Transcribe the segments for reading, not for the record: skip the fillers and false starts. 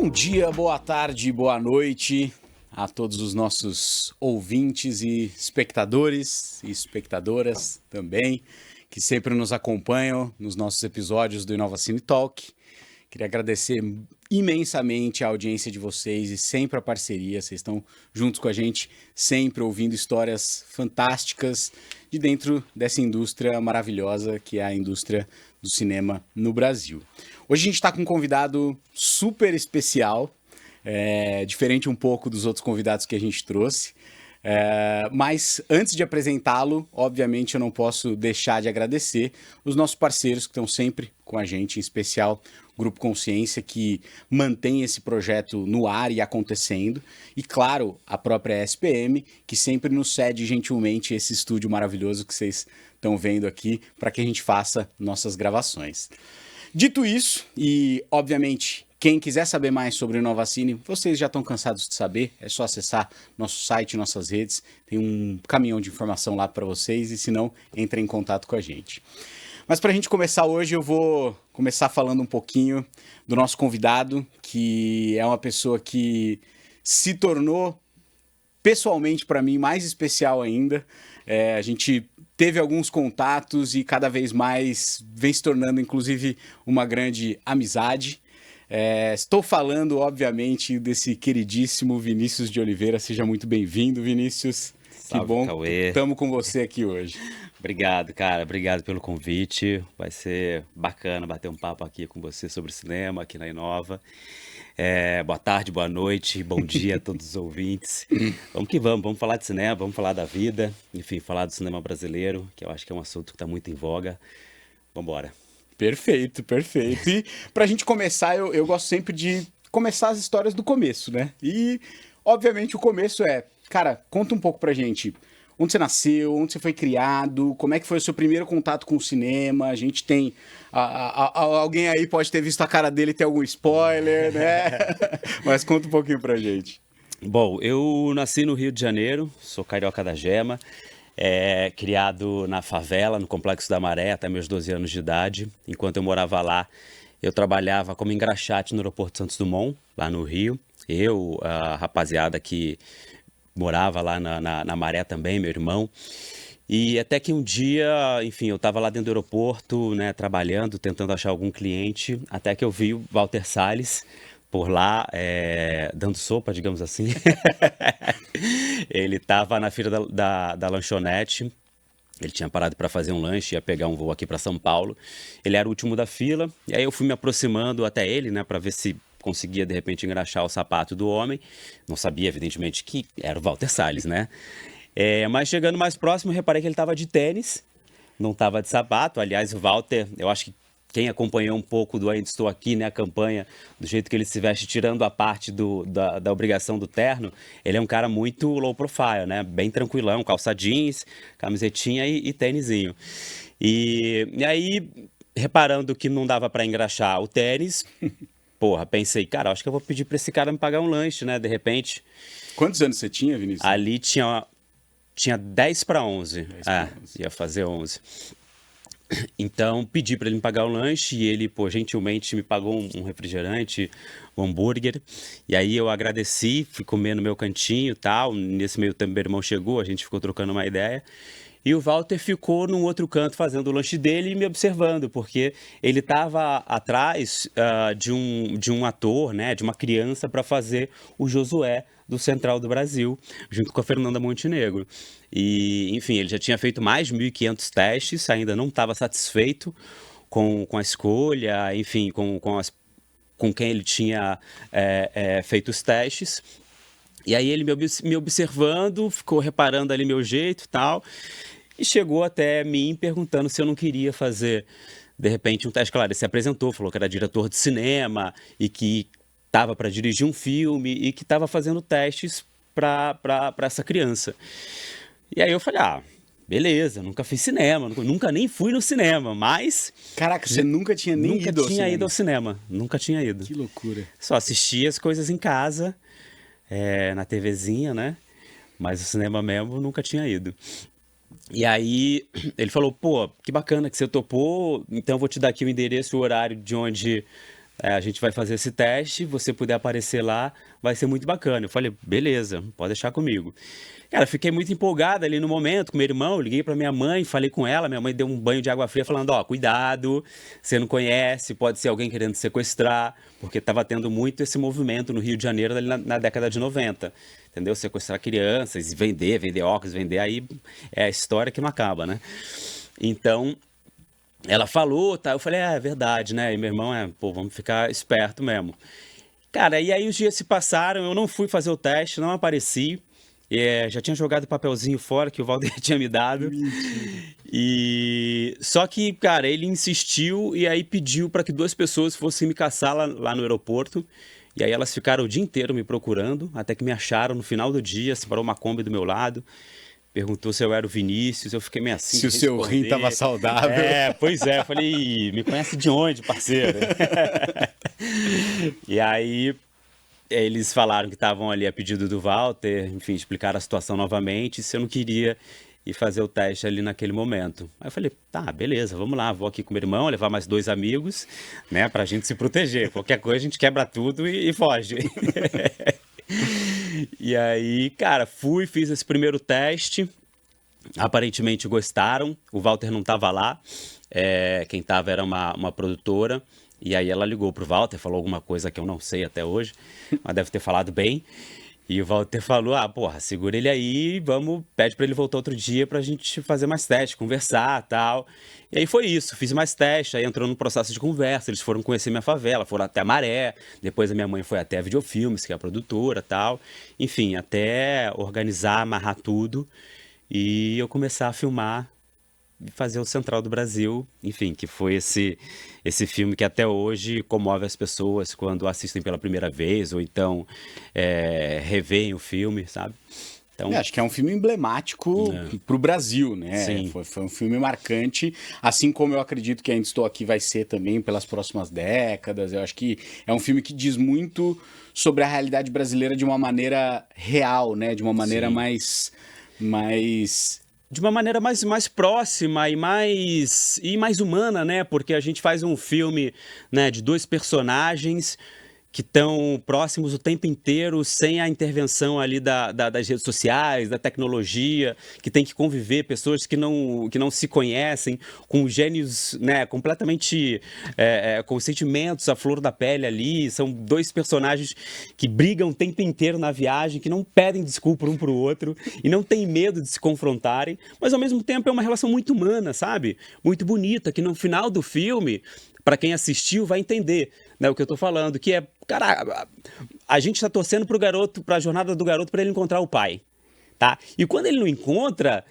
Bom dia, boa tarde, boa noite a todos os nossos ouvintes e espectadores e espectadoras também, que sempre nos acompanham nos nossos episódios do Inovacine Talk. Queria agradecer imensamente a audiência de vocês e sempre a parceria. Vocês estão juntos com a gente, sempre ouvindo histórias fantásticas de dentro dessa indústria maravilhosa que é a indústria do cinema no Brasil. Hoje a gente está com um convidado super especial, diferente um pouco dos outros convidados que a gente trouxe. Mas antes de apresentá-lo, obviamente eu não posso deixar de agradecer os nossos parceiros que estão sempre com a gente, em especial o Grupo Consciência, que mantém esse projeto no ar e acontecendo, e claro, a própria SPM, que sempre nos cede gentilmente esse estúdio maravilhoso que vocês estão vendo aqui, para que a gente faça nossas gravações. Dito isso, e obviamente quem quiser saber mais sobre o Inovacine, vocês já estão cansados de saber, é só acessar nosso site, nossas redes, tem um caminhão de informação lá para vocês, e se não, entrem em contato com a gente. Mas para a gente começar hoje, eu vou começar falando um pouquinho do nosso convidado, que é uma pessoa que se tornou, pessoalmente para mim, mais especial ainda. A gente teve alguns contatos e cada vez mais vem se tornando, inclusive, uma grande amizade. Estou falando, obviamente, desse queridíssimo Vinícius de Oliveira. Seja muito bem-vindo, Vinícius. Salve, que bom, Cauê. Estamos com você aqui hoje. Obrigado, cara. Obrigado pelo convite. Vai ser bacana bater um papo aqui com você sobre cinema aqui na Inova. Boa tarde, boa noite, bom dia a todos os ouvintes. Vamos que vamos falar de cinema, vamos falar da vida, enfim, falar do cinema brasileiro, que eu acho que é um assunto que está muito em voga. Vamos embora. Perfeito. E pra gente começar, eu gosto sempre de começar as histórias do começo, né? E, obviamente, o começo cara, conta um pouco pra gente. Onde você nasceu, onde você foi criado, como é que foi o seu primeiro contato com o cinema? A gente tem... alguém aí pode ter visto a cara dele e ter algum spoiler, né? Mas conta um pouquinho pra gente. Bom, eu nasci no Rio de Janeiro, sou carioca da gema. Criado na favela, no Complexo da Maré, até meus 12 anos de idade. Enquanto eu morava lá, eu trabalhava como engraxate no aeroporto Santos Dumont, lá no Rio. Eu, a rapaziada que morava lá na Maré também, meu irmão. E até que um dia, enfim, eu estava lá dentro do aeroporto, né, trabalhando, tentando achar algum cliente, até que eu vi o Walter Salles por lá, dando sopa, digamos assim. Ele estava na fila da lanchonete. Ele tinha parado para fazer um lanche, ia pegar um voo aqui para São Paulo. Ele era o último da fila, e aí eu fui me aproximando até ele, né, para ver se conseguia, de repente, engraxar o sapato do homem. Não sabia, evidentemente, que era o Walter Salles, né? Mas chegando mais próximo, eu reparei que ele estava de tênis, não estava de sapato. Aliás, o Walter, eu acho que quem acompanhou um pouco do Ainda Estou Aqui, né, a campanha, do jeito que ele se veste, tirando a parte da obrigação do terno, ele é um cara muito low profile, né, bem tranquilão, calça jeans, camisetinha e tênisinho. E aí, reparando que não dava para engraxar o tênis, pensei, cara, acho que eu vou pedir para esse cara me pagar um lanche, né, de repente. Quantos anos você tinha, Vinícius? Ali tinha 10 para 11. 10 pra 11. Ia fazer 11. Então, pedi para ele me pagar o lanche e ele, gentilmente me pagou um refrigerante, um hambúrguer. E aí eu agradeci, fui comer no meu cantinho e tal. Nesse meio tempo, meu irmão chegou, a gente ficou trocando uma ideia. E o Walter ficou num outro canto fazendo o lanche dele e me observando, porque ele estava atrás de um ator, né, de uma criança, para fazer o Josué do Central do Brasil, junto com a Fernanda Montenegro. E, enfim, ele já tinha feito mais de 1.500 testes, ainda não estava satisfeito com a escolha, enfim, com quem ele tinha feito os testes. E aí ele me observando, ficou reparando ali meu jeito e tal, e chegou até mim perguntando se eu não queria fazer, de repente, um teste. Claro, ele se apresentou, falou que era diretor de cinema e que estava para dirigir um filme e que estava fazendo testes para essa criança. E aí eu falei, beleza, nunca fiz cinema, nunca nem fui no cinema, mas... Caraca, você nunca tinha nem ido ao cinema? Nunca tinha ido ao cinema, nunca tinha ido. Que loucura. Só assistia as coisas em casa, na TVzinha, né? Mas o cinema mesmo nunca tinha ido. E aí ele falou, que bacana que você topou, então eu vou te dar aqui o endereço e o horário de onde a gente vai fazer esse teste, você puder aparecer lá, vai ser muito bacana. Eu falei, beleza, pode deixar comigo. Cara, fiquei muito empolgado ali no momento com meu irmão, liguei pra minha mãe, falei com ela, minha mãe deu um banho de água fria falando, ó, cuidado, você não conhece, pode ser alguém querendo te sequestrar, porque tava tendo muito esse movimento no Rio de Janeiro ali na década de 90, entendeu? Sequestrar crianças, vender óculos, vender, aí é a história que não acaba, né? Então, ela falou, tá, eu falei, é verdade, né? E meu irmão, pô, vamos ficar esperto mesmo. Cara, e aí os dias se passaram, eu não fui fazer o teste, não apareci. Já tinha jogado o papelzinho fora que o Valder tinha me dado. E só que, cara, ele insistiu e aí pediu para que 2 pessoas fossem me caçar lá no aeroporto. E aí elas ficaram o dia inteiro me procurando, até que me acharam no final do dia, separou uma Kombi do meu lado. Perguntou se eu era o Vinícius, eu fiquei meio assim. Se o seu rim tava saudável. Pois é, eu falei, "Ih, me conhece de onde, parceiro?" E aí eles falaram que estavam ali a pedido do Walter, enfim, explicaram a situação novamente, se eu não queria ir fazer o teste ali naquele momento. Aí eu falei, tá, beleza, vamos lá, vou aqui com meu irmão, levar mais 2 amigos, né, pra gente se proteger. Qualquer coisa a gente quebra tudo e foge. E aí, cara, fiz esse primeiro teste, aparentemente gostaram, o Walter não estava lá, quem estava era uma produtora, e aí ela ligou pro Walter, falou alguma coisa que eu não sei até hoje, mas deve ter falado bem, e o Walter falou, porra, segura ele aí, pede pra ele voltar outro dia pra gente fazer mais teste, conversar, tal. E aí foi isso, fiz mais teste, aí entrou no processo de conversa, eles foram conhecer minha favela, foram até Maré, depois a minha mãe foi até a Videofilmes, que é a produtora, tal. Enfim, até organizar, amarrar tudo e eu começar a filmar e fazer o Central do Brasil, enfim, que foi esse filme que até hoje comove as pessoas quando assistem pela primeira vez ou então reveem o filme, sabe? Então, acho que é um filme emblemático pro Brasil, né? Sim. Foi um filme marcante, assim como eu acredito que Ainda Estou Aqui vai ser também pelas próximas décadas. Eu acho que é um filme que diz muito sobre a realidade brasileira de uma maneira real, né? De uma maneira mais de uma maneira mais próxima e mais humana, né? Porque a gente faz um filme, né, de 2 personagens que estão próximos o tempo inteiro, sem a intervenção ali das redes sociais, da tecnologia, que tem que conviver, pessoas que não se conhecem, com gênios, né, completamente com sentimentos à flor da pele ali. São 2 personagens que brigam o tempo inteiro na viagem, que não pedem desculpa um pro outro e não têm medo de se confrontarem, mas ao mesmo tempo é uma relação muito humana, sabe? Muito bonita, que no final do filme, para quem assistiu, vai entender, né, o que eu tô falando, que cara, a gente tá torcendo pro garoto, pra jornada do garoto, para ele encontrar o pai, tá? E quando ele não encontra,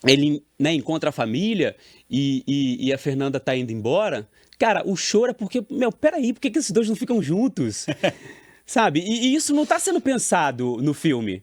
ele, né, encontra a família e a Fernanda tá indo embora, cara, o choro é porque, peraí, por que esses 2 não ficam juntos? Sabe? E isso não tá sendo pensado no filme.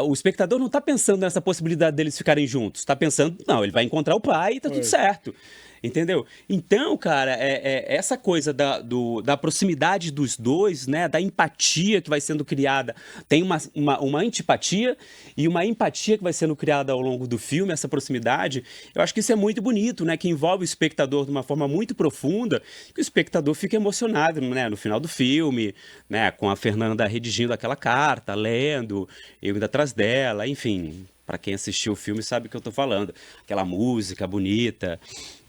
O espectador não tá pensando nessa possibilidade deles ficarem juntos, tá pensando, não, ele vai encontrar o pai e tá tudo certo. Entendeu? Então, cara, essa coisa da proximidade dos 2, né, da empatia que vai sendo criada, tem uma antipatia e uma empatia que vai sendo criada ao longo do filme, essa proximidade, eu acho que isso é muito bonito, né, que envolve o espectador de uma forma muito profunda, que o espectador fica emocionado, né, no final do filme, né, com a Fernanda redigindo aquela carta, lendo, eu indo atrás dela, enfim. Para quem assistiu o filme sabe o que eu tô falando. Aquela música bonita.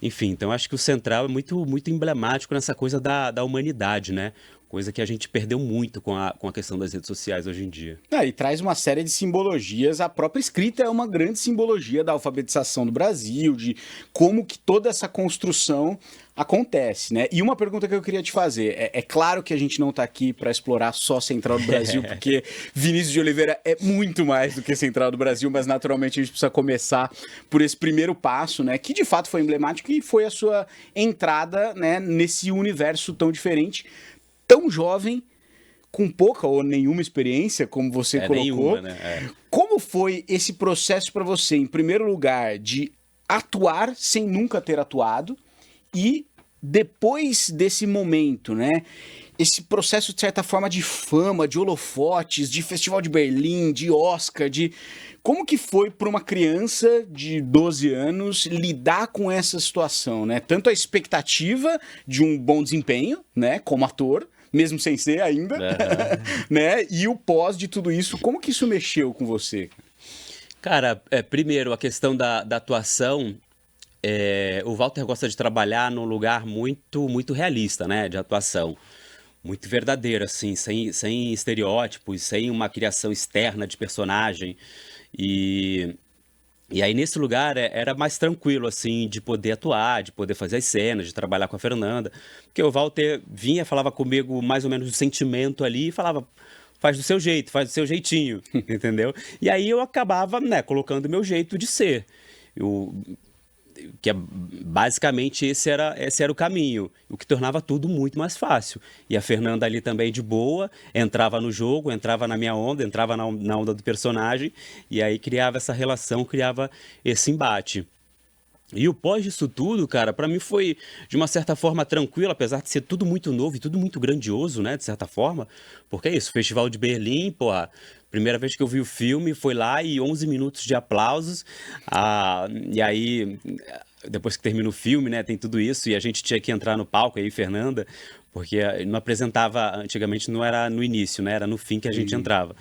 Enfim, então acho que o Central é muito, muito emblemático nessa coisa da humanidade, né? Coisa que a gente perdeu muito com a questão das redes sociais hoje em dia. E traz uma série de simbologias. A própria escrita é uma grande simbologia da alfabetização do Brasil, de como que toda essa construção acontece, né? E uma pergunta que eu queria te fazer, é claro que a gente não tá aqui para explorar só Central do Brasil, porque Vinícius de Oliveira é muito mais do que Central do Brasil, mas naturalmente a gente precisa começar por esse primeiro passo, né? Que de fato foi emblemático e foi a sua entrada, né, nesse universo tão diferente, tão jovem, com pouca ou nenhuma experiência, como você colocou. Nenhuma, né? Como foi esse processo para você, em primeiro lugar, de atuar sem nunca ter atuado e depois desse momento, né? Esse processo, de certa forma, de fama, de holofotes, de Festival de Berlim, de Oscar, Como que foi para uma criança de 12 anos lidar com essa situação, né? Tanto a expectativa de um bom desempenho, né, como ator, mesmo sem ser ainda, né? E o pós de tudo isso, como que isso mexeu com você? Cara, primeiro, a questão da atuação, o Walter gosta de trabalhar num lugar muito realista, né, de atuação. Muito verdadeiro, assim, sem estereótipos, sem uma criação externa de personagem. E, e aí, nesse lugar, era mais tranquilo, assim, de poder atuar, de poder fazer as cenas, de trabalhar com a Fernanda. Porque o Walter vinha, falava comigo mais ou menos do sentimento ali e falava, faz do seu jeito, faz do seu jeitinho, entendeu? E aí eu acabava, né, colocando o meu jeito de ser. Eu, que basicamente esse era o caminho, o que tornava tudo muito mais fácil. E a Fernanda ali também de boa, entrava no jogo, entrava na minha onda, entrava na onda do personagem, e aí criava essa relação, criava esse embate. E o pós disso tudo, cara, pra mim foi de uma certa forma tranquilo, apesar de ser tudo muito novo e tudo muito grandioso, né, de certa forma. Porque é isso, Festival de Berlim, porra, primeira vez que eu vi o filme foi lá e 11 minutos de aplausos. E aí, depois que termina o filme, né, tem tudo isso, e a gente tinha que entrar no palco aí, Fernanda, porque não apresentava, antigamente não era no início, né, era no fim que a gente entrava.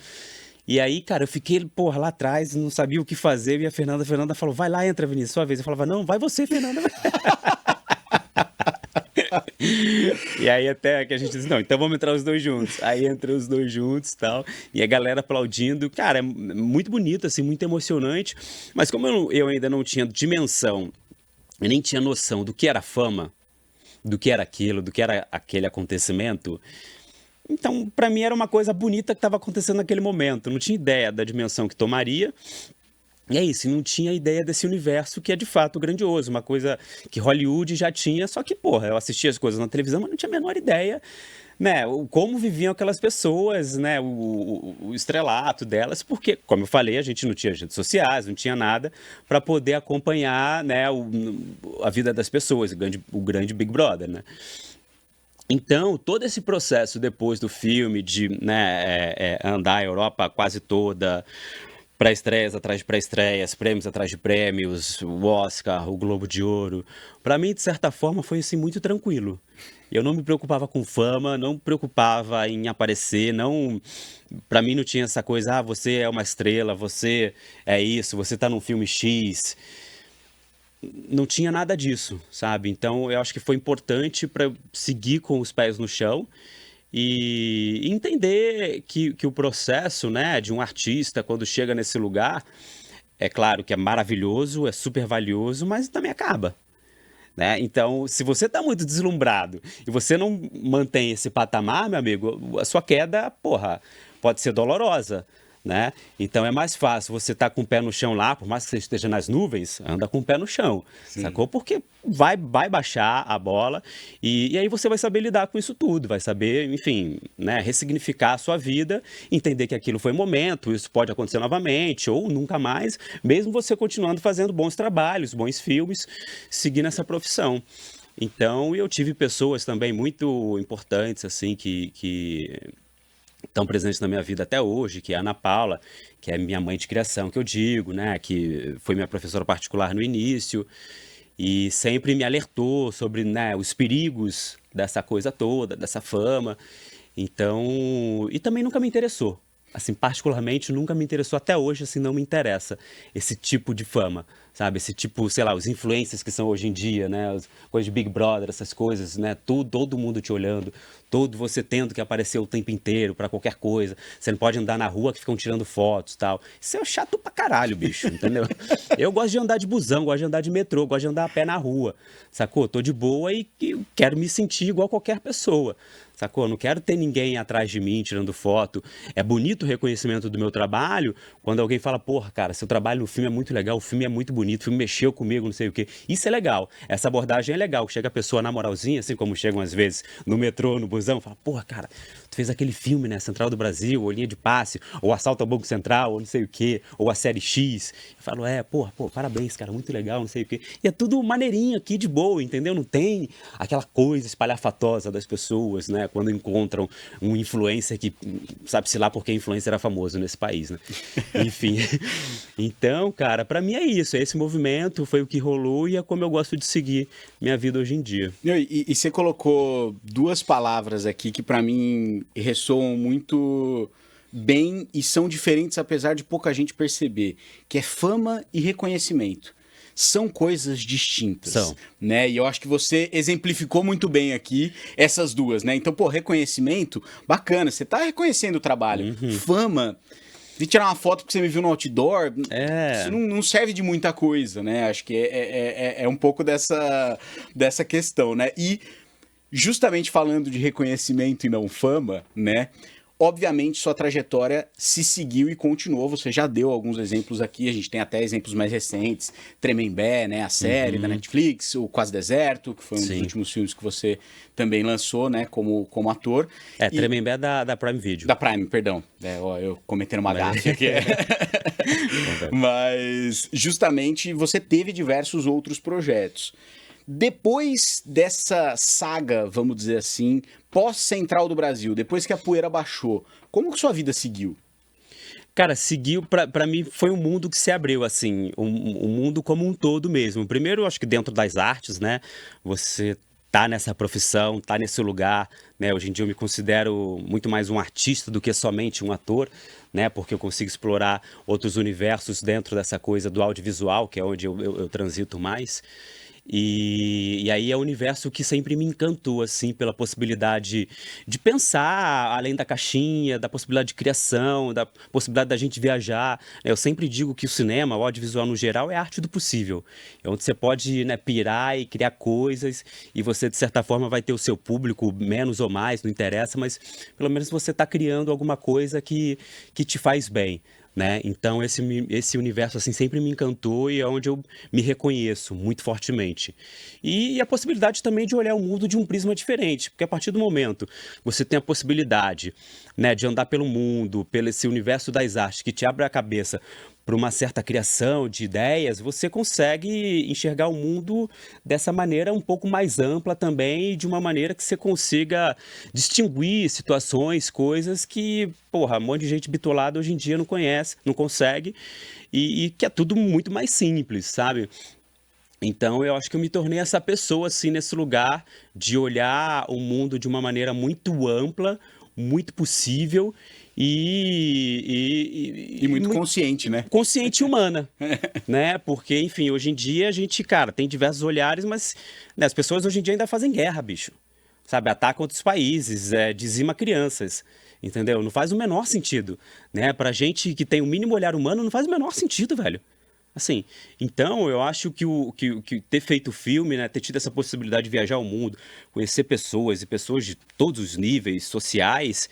E aí, cara, eu fiquei, porra, lá atrás, não sabia o que fazer, e a Fernanda falou, vai lá, entra, Vinícius, sua vez. Eu falava, não, vai você, Fernanda. E aí até que a gente disse, não, então vamos entrar os dois juntos. Aí entrou os dois juntos e tal, e a galera aplaudindo. Cara, é muito bonito, assim, muito emocionante. Mas como eu ainda não tinha dimensão, eu nem tinha noção do que era fama, do que era aquilo, do que era aquele acontecimento... Então, para mim era uma coisa bonita que estava acontecendo naquele momento. Não tinha ideia da dimensão que tomaria. E é isso, não tinha ideia desse universo que é de fato grandioso. Uma coisa que Hollywood já tinha, só que, porra, eu assistia as coisas na televisão, mas não tinha a menor ideia, né? Como viviam aquelas pessoas, né? O estrelato delas, porque, como eu falei, a gente não tinha redes sociais, não tinha nada para poder acompanhar, né, a vida das pessoas, o grande Big Brother, né? Então, todo esse processo depois do filme, de, né, andar a Europa quase toda, pré-estreias atrás de pré-estreias, prêmios atrás de prêmios, o Oscar, o Globo de Ouro, para mim, de certa forma, foi assim, muito tranquilo. Eu não me preocupava com fama, não me preocupava em aparecer, não, para mim não tinha essa coisa, você é uma estrela, você é isso, você tá num filme X. Não tinha nada disso, sabe? Então eu acho que foi importante para seguir com os pés no chão e entender que o processo, né, de um artista quando chega nesse lugar, é claro que é maravilhoso, é super valioso, mas também acaba. Né? Então, se você está muito deslumbrado e você não mantém esse patamar, meu amigo, a sua queda, porra, pode ser dolorosa. Né? Então é mais fácil você estar com o pé no chão lá, por mais que você esteja nas nuvens, anda com o pé no chão, sacou? Porque vai baixar a bola e aí você vai saber lidar com isso tudo, vai saber, enfim, né, ressignificar a sua vida, entender que aquilo foi momento, isso pode acontecer novamente ou nunca mais, mesmo você continuando fazendo bons trabalhos, bons filmes, seguindo essa profissão. Então eu tive pessoas também muito importantes, assim, que estão presentes na minha vida até hoje, que é a Ana Paula, que é minha mãe de criação, que eu digo, né, que foi minha professora particular no início e sempre me alertou sobre, né, os perigos dessa coisa toda, dessa fama. Então, e também nunca me interessou. Assim, particularmente, nunca me interessou, até hoje, assim, não me interessa esse tipo de fama, sabe? Esse tipo, sei lá, os influencers que são hoje em dia, né? As coisas de Big Brother, essas coisas, né? Todo mundo te olhando, todo você tendo que aparecer o tempo inteiro pra qualquer coisa. Você não pode andar na rua que ficam tirando fotos e tal. Isso é chato pra caralho, bicho, entendeu? Eu gosto de andar de busão, gosto de andar de metrô, gosto de andar a pé na rua, sacou? Tô de boa e quero me sentir igual qualquer pessoa. Sacou? Não quero ter ninguém atrás de mim tirando foto. É bonito o reconhecimento do meu trabalho quando alguém fala, porra, cara, seu trabalho no filme é muito legal, o filme é muito bonito. bonito, o filme mexeu comigo, não sei o quê. Isso é legal, essa abordagem é legal. Chega a pessoa na moralzinha, assim como chegam às vezes no metrô, no busão, fala, porra, cara, tu fez aquele filme, né, Central do Brasil, ou Linha de Passe, ou Assalto ao Banco Central, ou não sei o quê, ou a série X. Eu falo, porra, parabéns, cara, muito legal, não sei o quê. E é tudo maneirinho aqui, de boa, entendeu? Não tem aquela coisa espalhafatosa das pessoas, né, quando encontram um influencer que, sabe-se lá porque influencer era famoso nesse país, né? Enfim. Então, cara, pra mim é isso, esse movimento foi o que rolou e é como eu gosto de seguir minha vida hoje em dia. E você colocou duas palavras aqui que pra mim ressoam muito bem e são diferentes apesar de pouca gente perceber, que é fama e reconhecimento. São coisas distintas, São. né? E eu acho que você exemplificou muito bem aqui essas duas, né? Então, pô, reconhecimento, bacana, você tá reconhecendo o trabalho. Fama, de tirar uma foto porque você me viu no outdoor, isso não serve de muita coisa, né? Acho que é um pouco dessa questão, né? E justamente falando de reconhecimento e não fama, né? Obviamente, sua trajetória se seguiu e continuou. Você já deu alguns exemplos aqui. A gente tem até exemplos mais recentes. Tremembé, né? A série da Netflix. O Quase Deserto, que foi um dos últimos filmes que você também lançou, né? Como ator. Tremembé da Prime Video. Da Prime, perdão. Eu cometendo uma gafe aqui. Mas, justamente, você teve diversos outros projetos. Depois dessa saga, vamos dizer assim, pós-Central do Brasil, depois que a poeira baixou, como que sua vida seguiu? Cara, seguiu, pra mim, foi um mundo que se abriu, assim, um mundo como um todo mesmo. Primeiro, acho que dentro das artes, né, você tá nessa profissão, tá nesse lugar, né, hoje em dia eu me considero muito mais um artista do que somente um ator, né, porque eu consigo explorar outros universos dentro dessa coisa do audiovisual, que é onde eu transito mais. E aí é um universo que sempre me encantou, assim, pela possibilidade de pensar além da caixinha, da possibilidade de criação, da possibilidade da gente viajar. Eu sempre digo que o cinema, o audiovisual no geral, é a arte do possível. É onde você pode, né, pirar e criar coisas e você, de certa forma, vai ter o seu público, menos ou mais, não interessa, mas pelo menos você está criando alguma coisa que te faz bem. Né? Então esse universo assim sempre me encantou e é onde eu me reconheço muito fortemente. E a possibilidade também de olhar o mundo de um prisma diferente, porque a partir do momento você tem a possibilidade, né, de andar pelo mundo, pelo esse universo das artes que te abre a cabeça para uma certa criação de ideias, você consegue enxergar o mundo dessa maneira um pouco mais ampla também, de uma maneira que você consiga distinguir situações, coisas que, porra, um monte de gente bitolada hoje em dia não conhece, não consegue, e que é tudo muito mais simples, sabe? Então, eu acho que eu me tornei essa pessoa, assim, nesse lugar de olhar o mundo de uma maneira muito ampla, muito possível E muito consciente, né? Consciente e humana, né? Porque, enfim, hoje em dia a gente, cara, tem diversos olhares, mas né, as pessoas hoje em dia ainda fazem guerra, bicho. Sabe? Atacam outros países, dizima crianças, entendeu? Não faz o menor sentido, né? Pra gente que tem o mínimo olhar humano, não faz o menor sentido, velho. Assim, então eu acho que ter feito o filme, né, ter tido essa possibilidade de viajar ao mundo, conhecer pessoas e pessoas de todos os níveis sociais,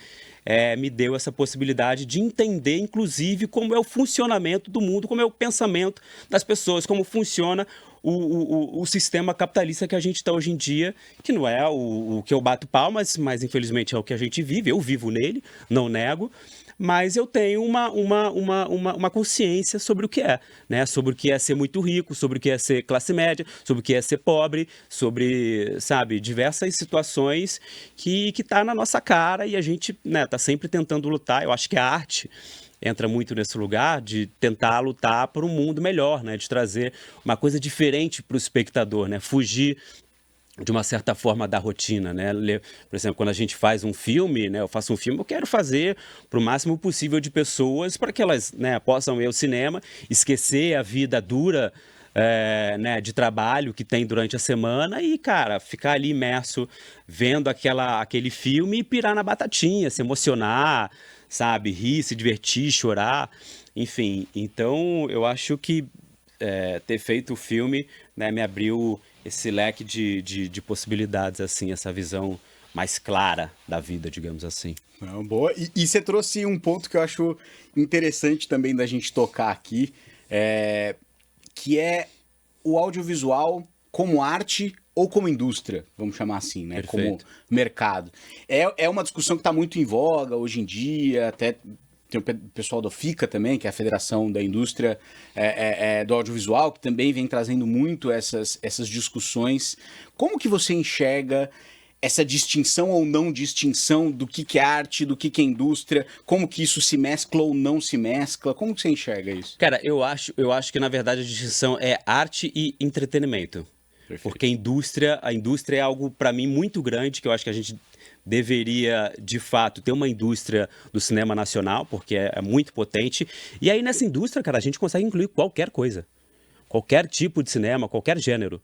me deu essa possibilidade de entender, inclusive, como é o funcionamento do mundo, como é o pensamento das pessoas, como funciona o sistema capitalista que a gente está hoje em dia, que não é o que eu bato palmas, mas infelizmente é o que a gente vive, eu vivo nele, não nego. Mas eu tenho uma consciência sobre o que é, né? Sobre o que é ser muito rico, sobre o que é ser classe média, sobre o que é ser pobre, sobre, sabe, diversas situações que tá na nossa cara e a gente, né, tá sempre tentando lutar. Eu acho que a arte entra muito nesse lugar de tentar lutar por um mundo melhor, né? De trazer uma coisa diferente para o espectador, né? Fugir de uma certa forma da rotina, né? Por exemplo, quando a gente faz um filme, né? Eu faço um filme, eu quero fazer para o máximo possível de pessoas para que elas, né, possam ir ao cinema, esquecer a vida dura, né, de trabalho que tem durante a semana e, cara, ficar ali imerso vendo aquele filme e pirar na batatinha, se emocionar, sabe? Rir, se divertir, chorar, enfim. Então, eu acho que ter feito o filme, né, me abriu esse leque de possibilidades, assim, essa visão mais clara da vida, digamos assim. Boa. E você trouxe um ponto que eu acho interessante também da gente tocar aqui, que é o audiovisual como arte ou como indústria, vamos chamar assim, né? Perfeito. Como mercado. É uma discussão que está muito em voga hoje em dia, até tem o pessoal do FICA também, que é a Federação da Indústria do Audiovisual, que também vem trazendo muito essas discussões. Como que você enxerga essa distinção ou não distinção do que é arte, do que é indústria, como que isso se mescla ou não se mescla? Como que você enxerga isso? Cara, eu acho que na verdade a distinção é arte e entretenimento. Perfeito. Porque a indústria é algo para mim muito grande, que eu acho que a gente deveria, de fato, ter uma indústria do cinema nacional, porque é muito potente. E aí nessa indústria, cara, a gente consegue incluir qualquer coisa. Qualquer tipo de cinema, qualquer gênero.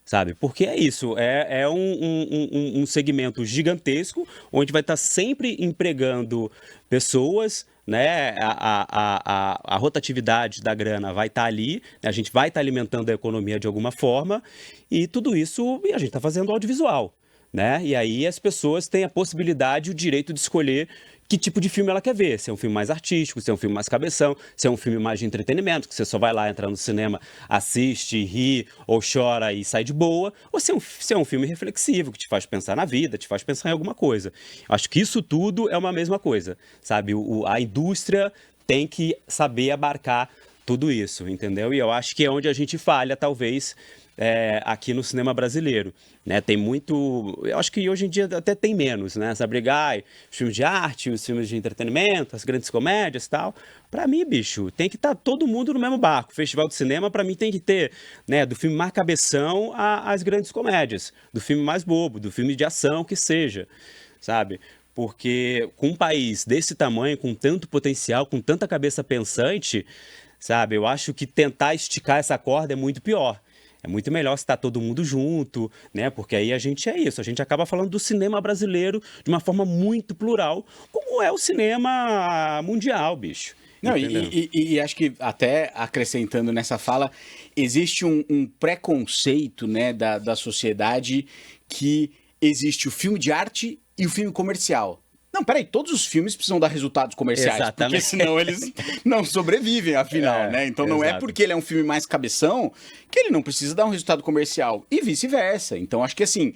Sabe? Porque é isso, é um segmento gigantesco, onde vai estar sempre empregando pessoas, né? A rotatividade da grana vai estar ali, né? A gente vai estar alimentando a economia de alguma forma, e tudo isso a gente está fazendo audiovisual. Né? E aí as pessoas têm a possibilidade e o direito de escolher que tipo de filme ela quer ver. Se é um filme mais artístico, se é um filme mais cabeção, se é um filme mais de entretenimento, que você só vai lá, entrar no cinema, assiste, ri ou chora e sai de boa, ou se é um filme reflexivo, que te faz pensar na vida, te faz pensar em alguma coisa. Acho que isso tudo é uma mesma coisa, sabe? A indústria tem que saber abarcar tudo isso, entendeu? E eu acho que é onde a gente falha, talvez, aqui no cinema brasileiro, né? Tem muito, eu acho que hoje em dia até tem menos, né? Sabe, os filmes de arte, os filmes de entretenimento, as grandes comédias e tal. Pra mim, bicho, tem que estar todo mundo no mesmo barco. O Festival de Cinema, pra mim, tem que ter, né, do filme mais cabeção às grandes comédias, do filme mais bobo, do filme de ação que seja, sabe? Porque com um país desse tamanho, com tanto potencial, com tanta cabeça pensante, sabe? Eu acho que tentar esticar essa corda é muito pior. É muito melhor se tá todo mundo junto, né? Porque aí a gente a gente acaba falando do cinema brasileiro de uma forma muito plural, como é o cinema mundial, bicho. Não, Entendeu? e acho que até acrescentando nessa fala, existe um preconceito, né, da sociedade que existe o filme de arte e o filme comercial. Não, peraí, todos os filmes precisam dar resultados comerciais, Exatamente. porque senão eles não sobrevivem, afinal, né? Então não é exato. porque ele é um filme mais cabeção que ele não precisa dar um resultado comercial, e vice-versa. Então acho que assim,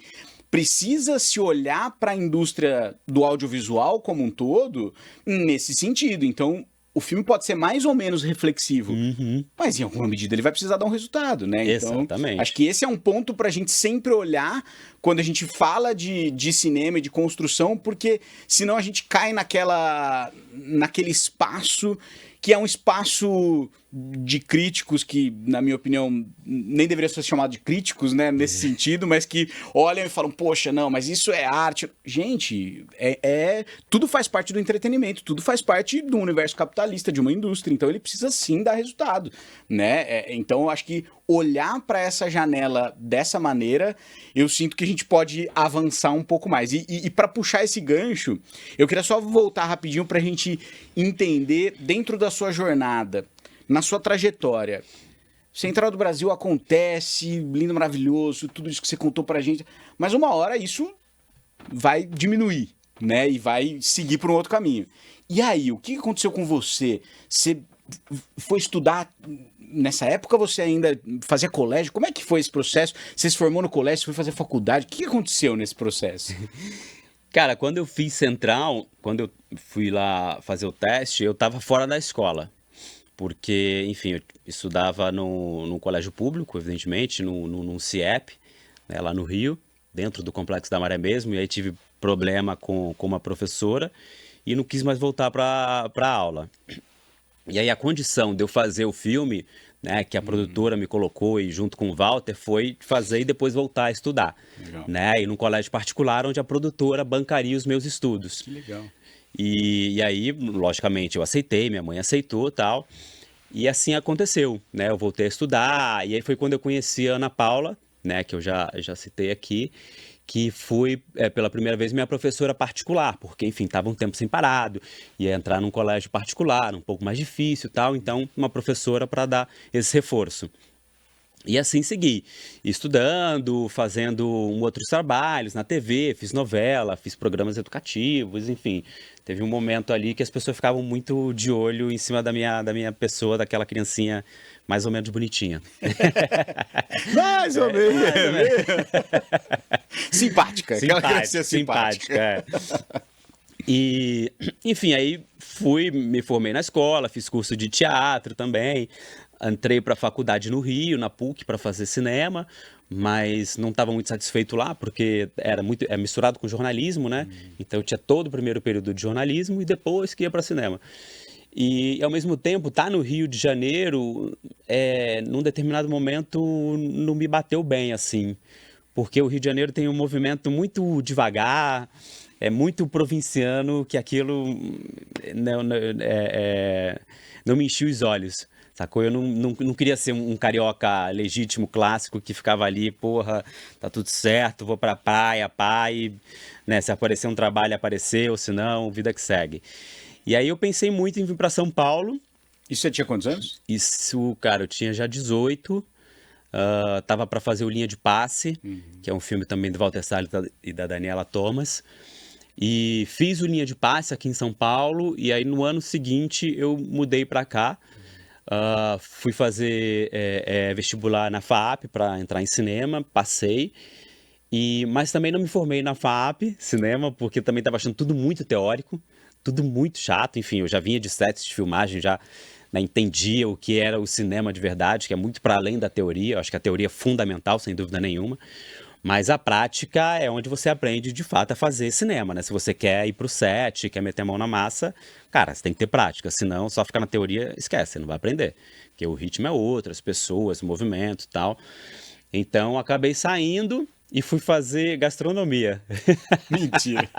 precisa se olhar para a indústria do audiovisual como um todo nesse sentido. Então o filme pode ser mais ou menos reflexivo, mas em alguma medida ele vai precisar dar um resultado, né? Então, Exatamente. acho que esse é um ponto pra gente sempre olhar quando a gente fala de cinema e de construção, porque senão a gente cai naquele espaço que é um espaço de críticos que, na minha opinião, nem deveria ser chamado de críticos, né, nesse sentido, mas que olham e falam, poxa, não, mas isso é arte. Gente, tudo faz parte do entretenimento, tudo faz parte do universo capitalista, de uma indústria, então ele precisa sim dar resultado, né? Então eu acho que olhar para essa janela dessa maneira, eu sinto que a gente pode avançar um pouco mais. E para puxar esse gancho, eu queria só voltar rapidinho para a gente entender, dentro da sua jornada, na sua trajetória, Central do Brasil acontece, lindo, maravilhoso, tudo isso que você contou pra gente, mas uma hora isso vai diminuir, né? E vai seguir por um outro caminho. E aí, o que aconteceu com você? Você foi estudar nessa época? Você ainda fazia colégio? Como é que foi esse processo? Você se formou no colégio, você foi fazer faculdade? O que aconteceu nesse processo? Cara, quando eu fiz Central, quando eu fui lá fazer o teste, eu tava fora da escola. Porque, enfim, eu estudava num colégio público, evidentemente, num CIEP, né, lá no Rio, dentro do Complexo da Maré mesmo, e aí tive problema com uma professora e não quis mais voltar para a aula. E aí a condição de eu fazer o filme, né, que a produtora me colocou e junto com o Walter, foi fazer e depois voltar a estudar. Legal. Né, e num colégio particular onde a produtora bancaria os meus estudos. Que legal. E aí, logicamente, eu aceitei, minha mãe aceitou e tal. E assim aconteceu, né? Eu voltei a estudar, e aí foi quando eu conheci a Ana Paula, né? Que eu já citei aqui, que foi pela primeira vez minha professora particular, porque, enfim, estava um tempo sem parado, ia entrar num colégio particular, um pouco mais difícil e tal, então uma professora para dar esse reforço. E assim segui, estudando, fazendo outros trabalhos na TV, fiz novela, fiz programas educativos, enfim. Teve um momento ali que as pessoas ficavam muito de olho em cima da minha pessoa, daquela criancinha mais ou menos bonitinha. Mais ou menos. Mais ou menos. Simpática, aquela criança Simpática, simpática. E, enfim, aí me formei na escola, fiz curso de teatro também, entrei para a faculdade no Rio, na PUC, para fazer cinema, mas não estava muito satisfeito lá, porque era muito misturado com jornalismo, né? Então eu tinha todo o primeiro período de jornalismo e depois que ia para cinema. E, ao mesmo tempo, tá no Rio de Janeiro, num determinado momento, não me bateu bem, assim. Porque o Rio de Janeiro tem um movimento muito devagar, é muito provinciano, que aquilo não me enchia os olhos. Sacou? Eu não queria ser um carioca legítimo, clássico, que ficava ali, porra, tá tudo certo, vou pra praia, pai, né? Se aparecer um trabalho, apareceu, se não, vida que segue. E aí eu pensei muito em vir pra São Paulo. Isso você tinha quantos anos? Isso, cara, eu tinha já 18, tava pra fazer o Linha de Passe, que é um filme também do Walter Salles e da Daniela Thomas. E fiz o Linha de Passe aqui em São Paulo, e aí no ano seguinte eu mudei pra cá. Fui fazer vestibular na FAAP para entrar em cinema, passei. Mas também não me formei na FAAP, cinema, porque também estava achando tudo muito teórico, tudo muito chato. Enfim, eu já vinha de sets de filmagem, já, né, entendia o que era o cinema de verdade, que é muito para além da teoria. Eu acho que a teoria é fundamental, sem dúvida nenhuma. Mas a prática é onde você aprende de fato a fazer cinema, né? Se você quer ir pro set, quer meter a mão na massa, cara, você tem que ter prática. Senão, só ficar na teoria, esquece, você não vai aprender. Porque o ritmo é outro, as pessoas, o movimento e tal. Então, acabei saindo e fui fazer gastronomia. Mentira.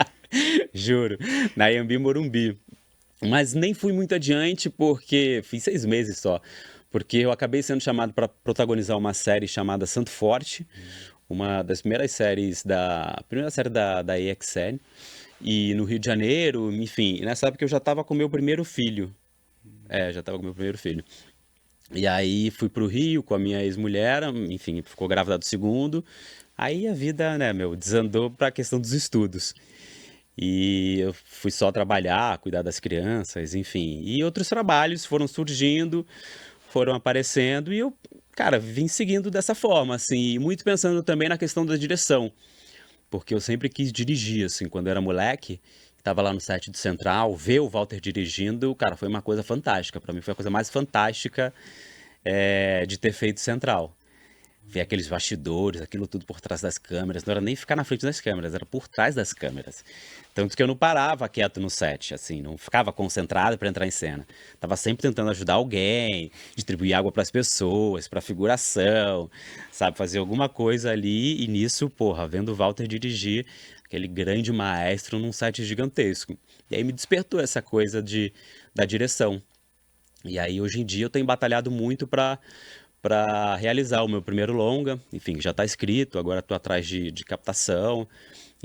Juro, na Anhembi Morumbi. Mas nem fui muito adiante porque fiz 6 meses só. Porque eu acabei sendo chamado para protagonizar uma série chamada Santo Forte, uma das primeiras séries a primeira série da EXN, e no Rio de Janeiro, enfim. Nessa época eu já estava com meu primeiro filho. Já estava com meu primeiro filho. E aí fui pro Rio com a minha ex-mulher, enfim, ficou grávida do segundo. Aí a vida, né, desandou para a questão dos estudos. E eu fui só trabalhar, cuidar das crianças, enfim. E outros trabalhos foram surgindo, foram aparecendo e eu, cara, vim seguindo dessa forma, assim, e muito pensando também na questão da direção, porque eu sempre quis dirigir, assim, quando eu era moleque, tava lá no set do Central, ver o Walter dirigindo, cara, foi uma coisa fantástica, pra mim foi a coisa mais fantástica de ter feito Central. Ver aqueles bastidores, aquilo tudo por trás das câmeras. Não era nem ficar na frente das câmeras, era por trás das câmeras. Tanto que eu não parava quieto no set, assim, não ficava concentrado para entrar em cena. Tava sempre tentando ajudar alguém, distribuir água para as pessoas, para figuração, sabe, fazer alguma coisa ali. E nisso, porra, vendo o Walter dirigir, aquele grande maestro num set gigantesco. E aí me despertou essa coisa da direção. E aí hoje em dia eu tenho batalhado muito para realizar o meu primeiro longa, enfim, já está escrito, agora estou atrás de captação,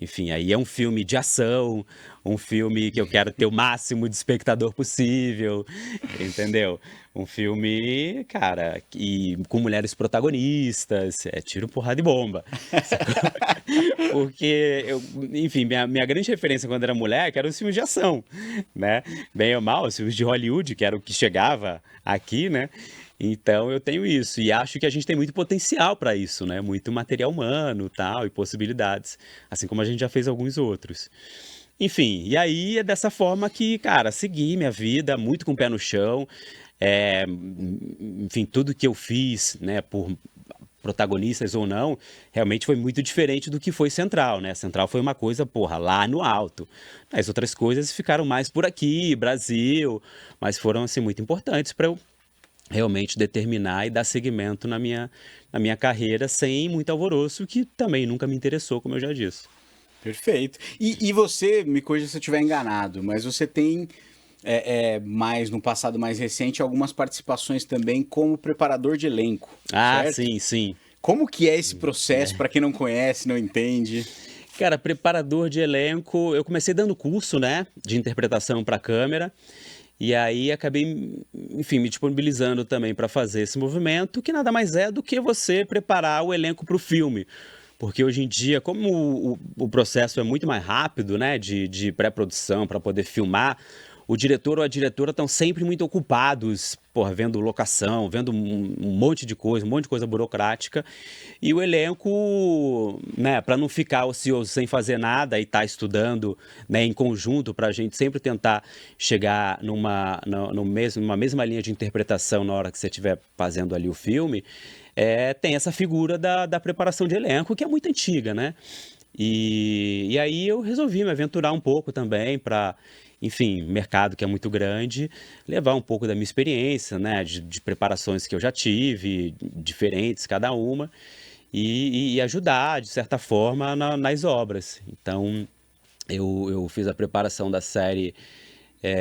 enfim, aí é um filme de ação, um filme que eu quero ter o máximo de espectador possível, entendeu? Um filme, cara, com mulheres protagonistas, tiro, porrada e bomba. Porque, enfim, minha grande referência quando era moleque era os filmes de ação, né? Bem ou mal, os filmes de Hollywood, que era o que chegava aqui, né? Então eu tenho isso e acho que a gente tem muito potencial para isso, né? Muito material humano, tal, e possibilidades, assim como a gente já fez alguns outros. Enfim, e aí é dessa forma que, cara, segui minha vida muito com o pé no chão. Enfim, tudo que eu fiz, né, por protagonistas ou não, realmente foi muito diferente do que foi Central, né? Central foi uma coisa, porra, lá no alto. As outras coisas ficaram mais por aqui, Brasil, mas foram, assim, muito importantes para eu realmente determinar e dar seguimento na minha carreira sem muito alvoroço, que também nunca me interessou, como eu já disse. Perfeito. E você, me corrija se eu estiver enganado, mas você tem, mais no passado mais recente, algumas participações também como preparador de elenco, certo? Sim, sim. Como que é esse processo, para quem não conhece, não entende? Cara, preparador de elenco, eu comecei dando curso, né, de interpretação para câmera. E aí acabei, enfim, me disponibilizando também para fazer esse movimento, que nada mais é do que você preparar o elenco para o filme. Porque hoje em dia, como o processo é muito mais rápido, né, de pré-produção para poder filmar, o diretor ou a diretora estão sempre muito ocupados, porra, vendo locação, vendo um monte de coisa burocrática. E o elenco, né, para não ficar ocioso sem fazer nada e estar estudando, né, em conjunto, para a gente sempre tentar chegar numa mesma linha de interpretação na hora que você estiver fazendo ali o filme, tem essa figura da preparação de elenco, que é muito antiga, né? E aí eu resolvi me aventurar um pouco também para, enfim, mercado que é muito grande, levar um pouco da minha experiência, né, de preparações que eu já tive, diferentes cada uma, e ajudar, de certa forma, nas obras. Então, eu fiz a preparação da série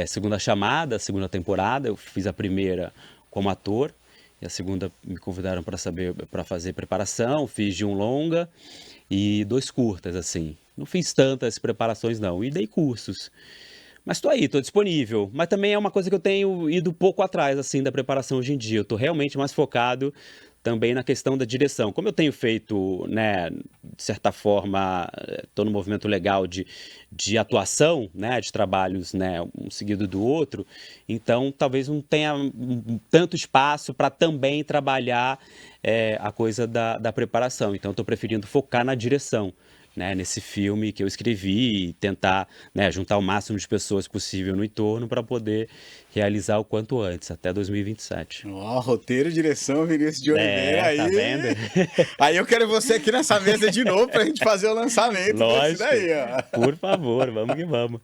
Segunda Chamada, segunda temporada. Eu fiz a primeira como ator, e a segunda me convidaram para fazer preparação. Fiz de um longa e 2 curtas, assim. Não fiz tantas preparações, não, e dei cursos. Mas estou aí, estou disponível. Mas também é uma coisa que eu tenho ido pouco atrás, assim, da preparação hoje em dia. Eu estou realmente mais focado também na questão da direção. Como eu tenho feito, né, de certa forma, estou no movimento legal de atuação, né, de trabalhos, né, um seguido do outro, então talvez não tenha tanto espaço para também trabalhar a coisa da preparação. Então estou preferindo focar na direção, né, nesse filme que eu escrevi e tentar, né, juntar o máximo de pessoas possível no entorno para poder realizar o quanto antes, até 2027. Ó, roteiro, direção, Vinícius de Oliveira, aí. Tá vendo? Aí eu quero você aqui nessa mesa de novo pra gente fazer o lançamento desse Lógico. daí, ó. Por favor, vamos que vamos.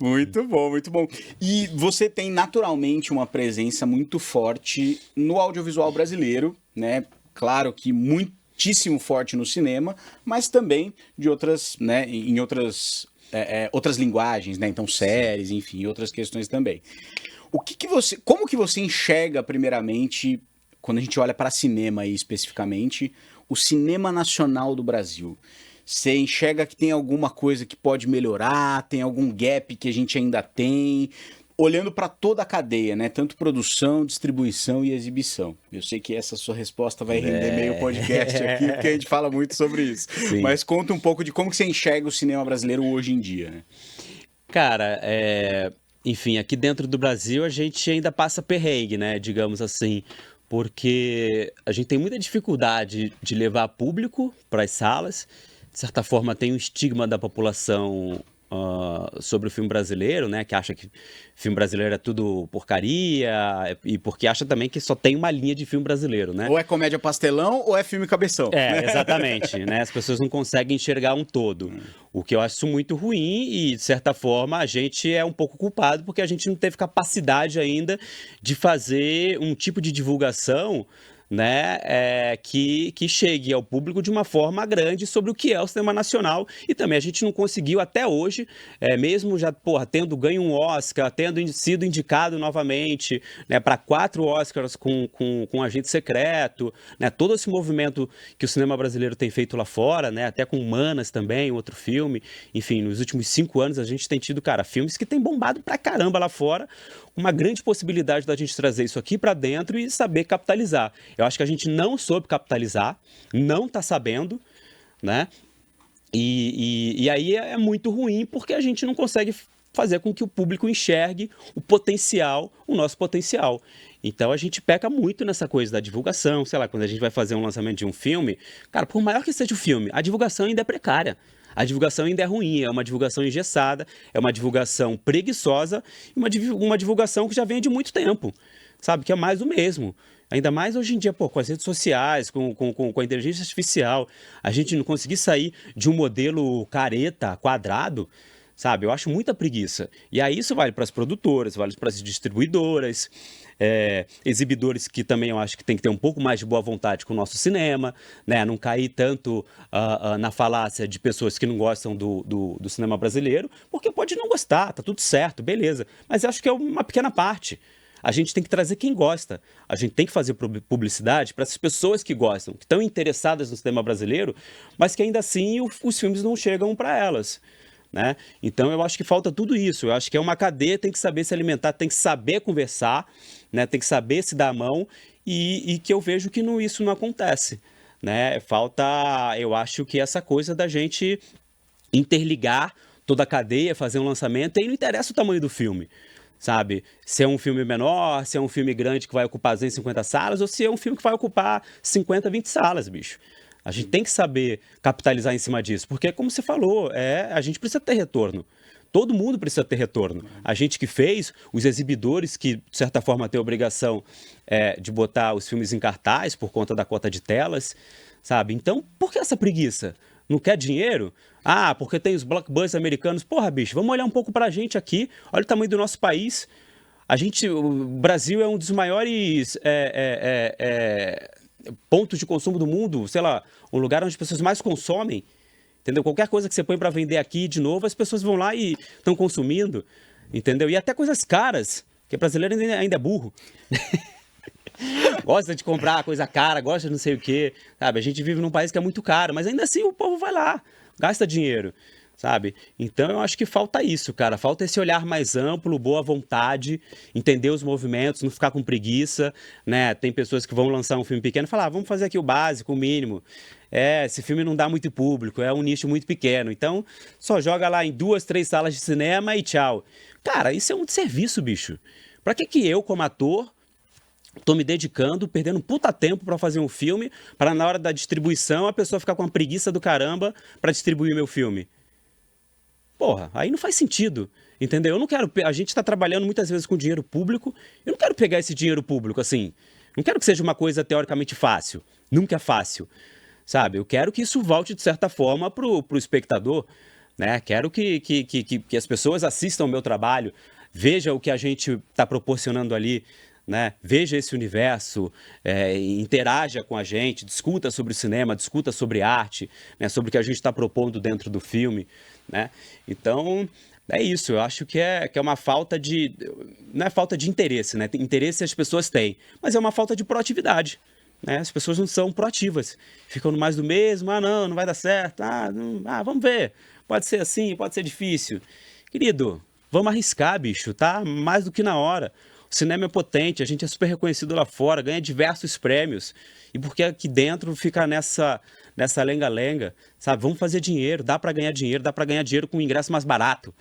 Muito bom, muito bom. E você tem naturalmente uma presença muito forte no audiovisual brasileiro, né? Claro que muitíssimo forte no cinema, mas também de outras, né, em outras linguagens, né? Então séries, enfim, outras questões também. Como que você enxerga primeiramente, quando a gente olha para cinema aí especificamente, o cinema nacional do Brasil? Você enxerga que tem alguma coisa que pode melhorar, tem algum gap que a gente ainda tem? Olhando para toda a cadeia, né? Tanto produção, distribuição e exibição. Eu sei que essa sua resposta vai render meio podcast aqui, porque a gente fala muito sobre isso. Sim. Mas conta um pouco de como que você enxerga o cinema brasileiro hoje em dia, né? Cara, enfim, aqui dentro do Brasil a gente ainda passa perrengue, né? Digamos assim, porque a gente tem muita dificuldade de levar público para as salas. De certa forma, tem um estigma da população sobre o filme brasileiro, né? Que acha que filme brasileiro é tudo porcaria, e porque acha também que só tem uma linha de filme brasileiro, né? Ou é comédia pastelão ou é filme cabeção. Exatamente, né? As pessoas não conseguem enxergar um todo. O que eu acho muito ruim e, de certa forma, a gente é um pouco culpado porque a gente não teve capacidade ainda de fazer um tipo de divulgação, né, que chegue ao público de uma forma grande sobre o que é o cinema nacional. E também a gente não conseguiu até hoje, mesmo já tendo ganho um Oscar, tendo sido indicado novamente, né, para 4 Oscars com Agente Secreto, né, todo esse movimento que o cinema brasileiro tem feito lá fora, né, até com Manas também, outro filme. Enfim, nos últimos 5 anos a gente tem tido, cara, filmes que tem bombado pra caramba lá fora, uma grande possibilidade da gente trazer isso aqui para dentro e saber capitalizar. Eu acho que a gente não soube capitalizar, não está sabendo, né? E aí é muito ruim porque a gente não consegue fazer com que o público enxergue o potencial, o nosso potencial. Então a gente peca muito nessa coisa da divulgação, sei lá, quando a gente vai fazer um lançamento de um filme, cara, por maior que seja o filme, a divulgação ainda é precária. A divulgação ainda é ruim, é uma divulgação engessada, é uma divulgação preguiçosa, uma divulgação que já vem de muito tempo, sabe? Que é mais o mesmo. Ainda mais hoje em dia, com as redes sociais, com a inteligência artificial, a gente não conseguir sair de um modelo careta, quadrado, sabe? Eu acho muita preguiça. E aí isso vale para as produtoras, vale para as distribuidoras, exibidores que também eu acho que tem que ter um pouco mais de boa vontade com o nosso cinema, né? Não cair tanto na falácia de pessoas que não gostam do cinema brasileiro, porque pode não gostar, tá tudo certo, beleza. Mas eu acho que é uma pequena parte. A gente tem que trazer quem gosta. A gente tem que fazer publicidade para essas pessoas que gostam, que estão interessadas no cinema brasileiro, mas que ainda assim os filmes não chegam para elas. né? Então eu acho que falta tudo isso. Eu acho que é uma cadeia, tem que saber se alimentar, tem que saber conversar, né? Tem que saber se dar a mão e que eu vejo que isso não acontece, né? Falta, eu acho que essa coisa da gente interligar toda a cadeia, fazer um lançamento, e aí não interessa o tamanho do filme, sabe? Se é um filme menor, se é um filme grande que vai ocupar 250 salas, ou se é um filme que vai ocupar 50, 20 salas, bicho. A gente tem que saber capitalizar em cima disso, porque, como você falou, a gente precisa ter retorno. Todo mundo precisa ter retorno. A gente que fez, os exibidores que, de certa forma, têm a obrigação de botar os filmes em cartaz por conta da cota de telas, sabe? Então, por que essa preguiça? Não quer dinheiro? Ah, porque tem os blockbusters americanos. Porra, bicho, vamos olhar um pouco pra gente aqui. Olha o tamanho do nosso país. O Brasil é um dos maiores pontos de consumo do mundo. Sei lá, um lugar onde as pessoas mais consomem. Entendeu? Qualquer coisa que você põe pra vender aqui de novo, as pessoas vão lá e estão consumindo. Entendeu? E até coisas caras, que brasileiro ainda é burro. Gosta de comprar coisa cara, gosta de não sei o quê, sabe? A gente vive num país que é muito caro, mas ainda assim o povo vai lá, gasta dinheiro, sabe? Então eu acho que falta isso, cara. Falta esse olhar mais amplo, boa vontade, entender os movimentos, não ficar com preguiça, né? Tem pessoas que vão lançar um filme pequeno e falar, vamos fazer aqui o básico, o mínimo. Esse filme não dá muito público, é um nicho muito pequeno. Então só joga lá em 2, 3 salas de cinema e tchau. Cara, isso é um desserviço, bicho. Pra que eu, como ator, tô me dedicando, perdendo um puta tempo pra fazer um filme, para na hora da distribuição a pessoa ficar com uma preguiça do caramba pra distribuir meu filme? Porra, aí não faz sentido, entendeu? Eu não quero... A gente tá trabalhando muitas vezes com dinheiro público, eu não quero pegar esse dinheiro público assim. Não quero que seja uma coisa teoricamente fácil. Nunca é fácil, sabe? Eu quero que isso volte de certa forma pro espectador, né? Quero que as pessoas assistam o meu trabalho, vejam o que a gente tá proporcionando ali, né? Veja esse universo, interaja com a gente, discuta sobre cinema, discuta sobre arte, né? Sobre o que a gente está propondo dentro do filme, né? Então, é isso. Eu acho que é uma falta de... Não é falta de interesse, né? Interesse as pessoas têm, mas é uma falta de proatividade, né? As pessoas não são proativas, ficam no mais do mesmo. Ah, não vai dar certo. Vamos ver. Pode ser assim, pode ser difícil. Querido, vamos arriscar, bicho, tá? Mais do que na hora. O cinema é potente, a gente é super reconhecido lá fora, ganha diversos prêmios. E porque aqui dentro fica nessa lenga-lenga, sabe? Vamos fazer dinheiro, dá para ganhar dinheiro com um ingresso mais barato,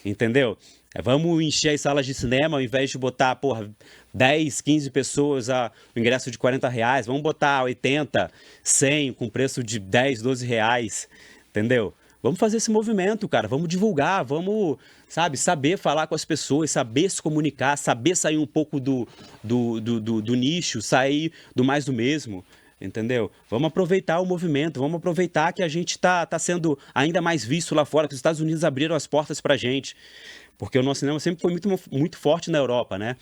entendeu? Vamos encher as salas de cinema, ao invés de botar, 10, 15 pessoas, o ingresso de R$ 40, vamos botar 80, 100, com preço de 10, 12 reais, entendeu? Vamos fazer esse movimento, cara. Vamos divulgar, vamos, sabe, saber falar com as pessoas, saber se comunicar, saber sair um pouco do nicho, sair do mais do mesmo, entendeu? Vamos aproveitar o movimento, vamos aproveitar que a gente tá sendo ainda mais visto lá fora, que os Estados Unidos abriram as portas pra gente, porque o nosso cinema sempre foi muito, muito forte na Europa, né?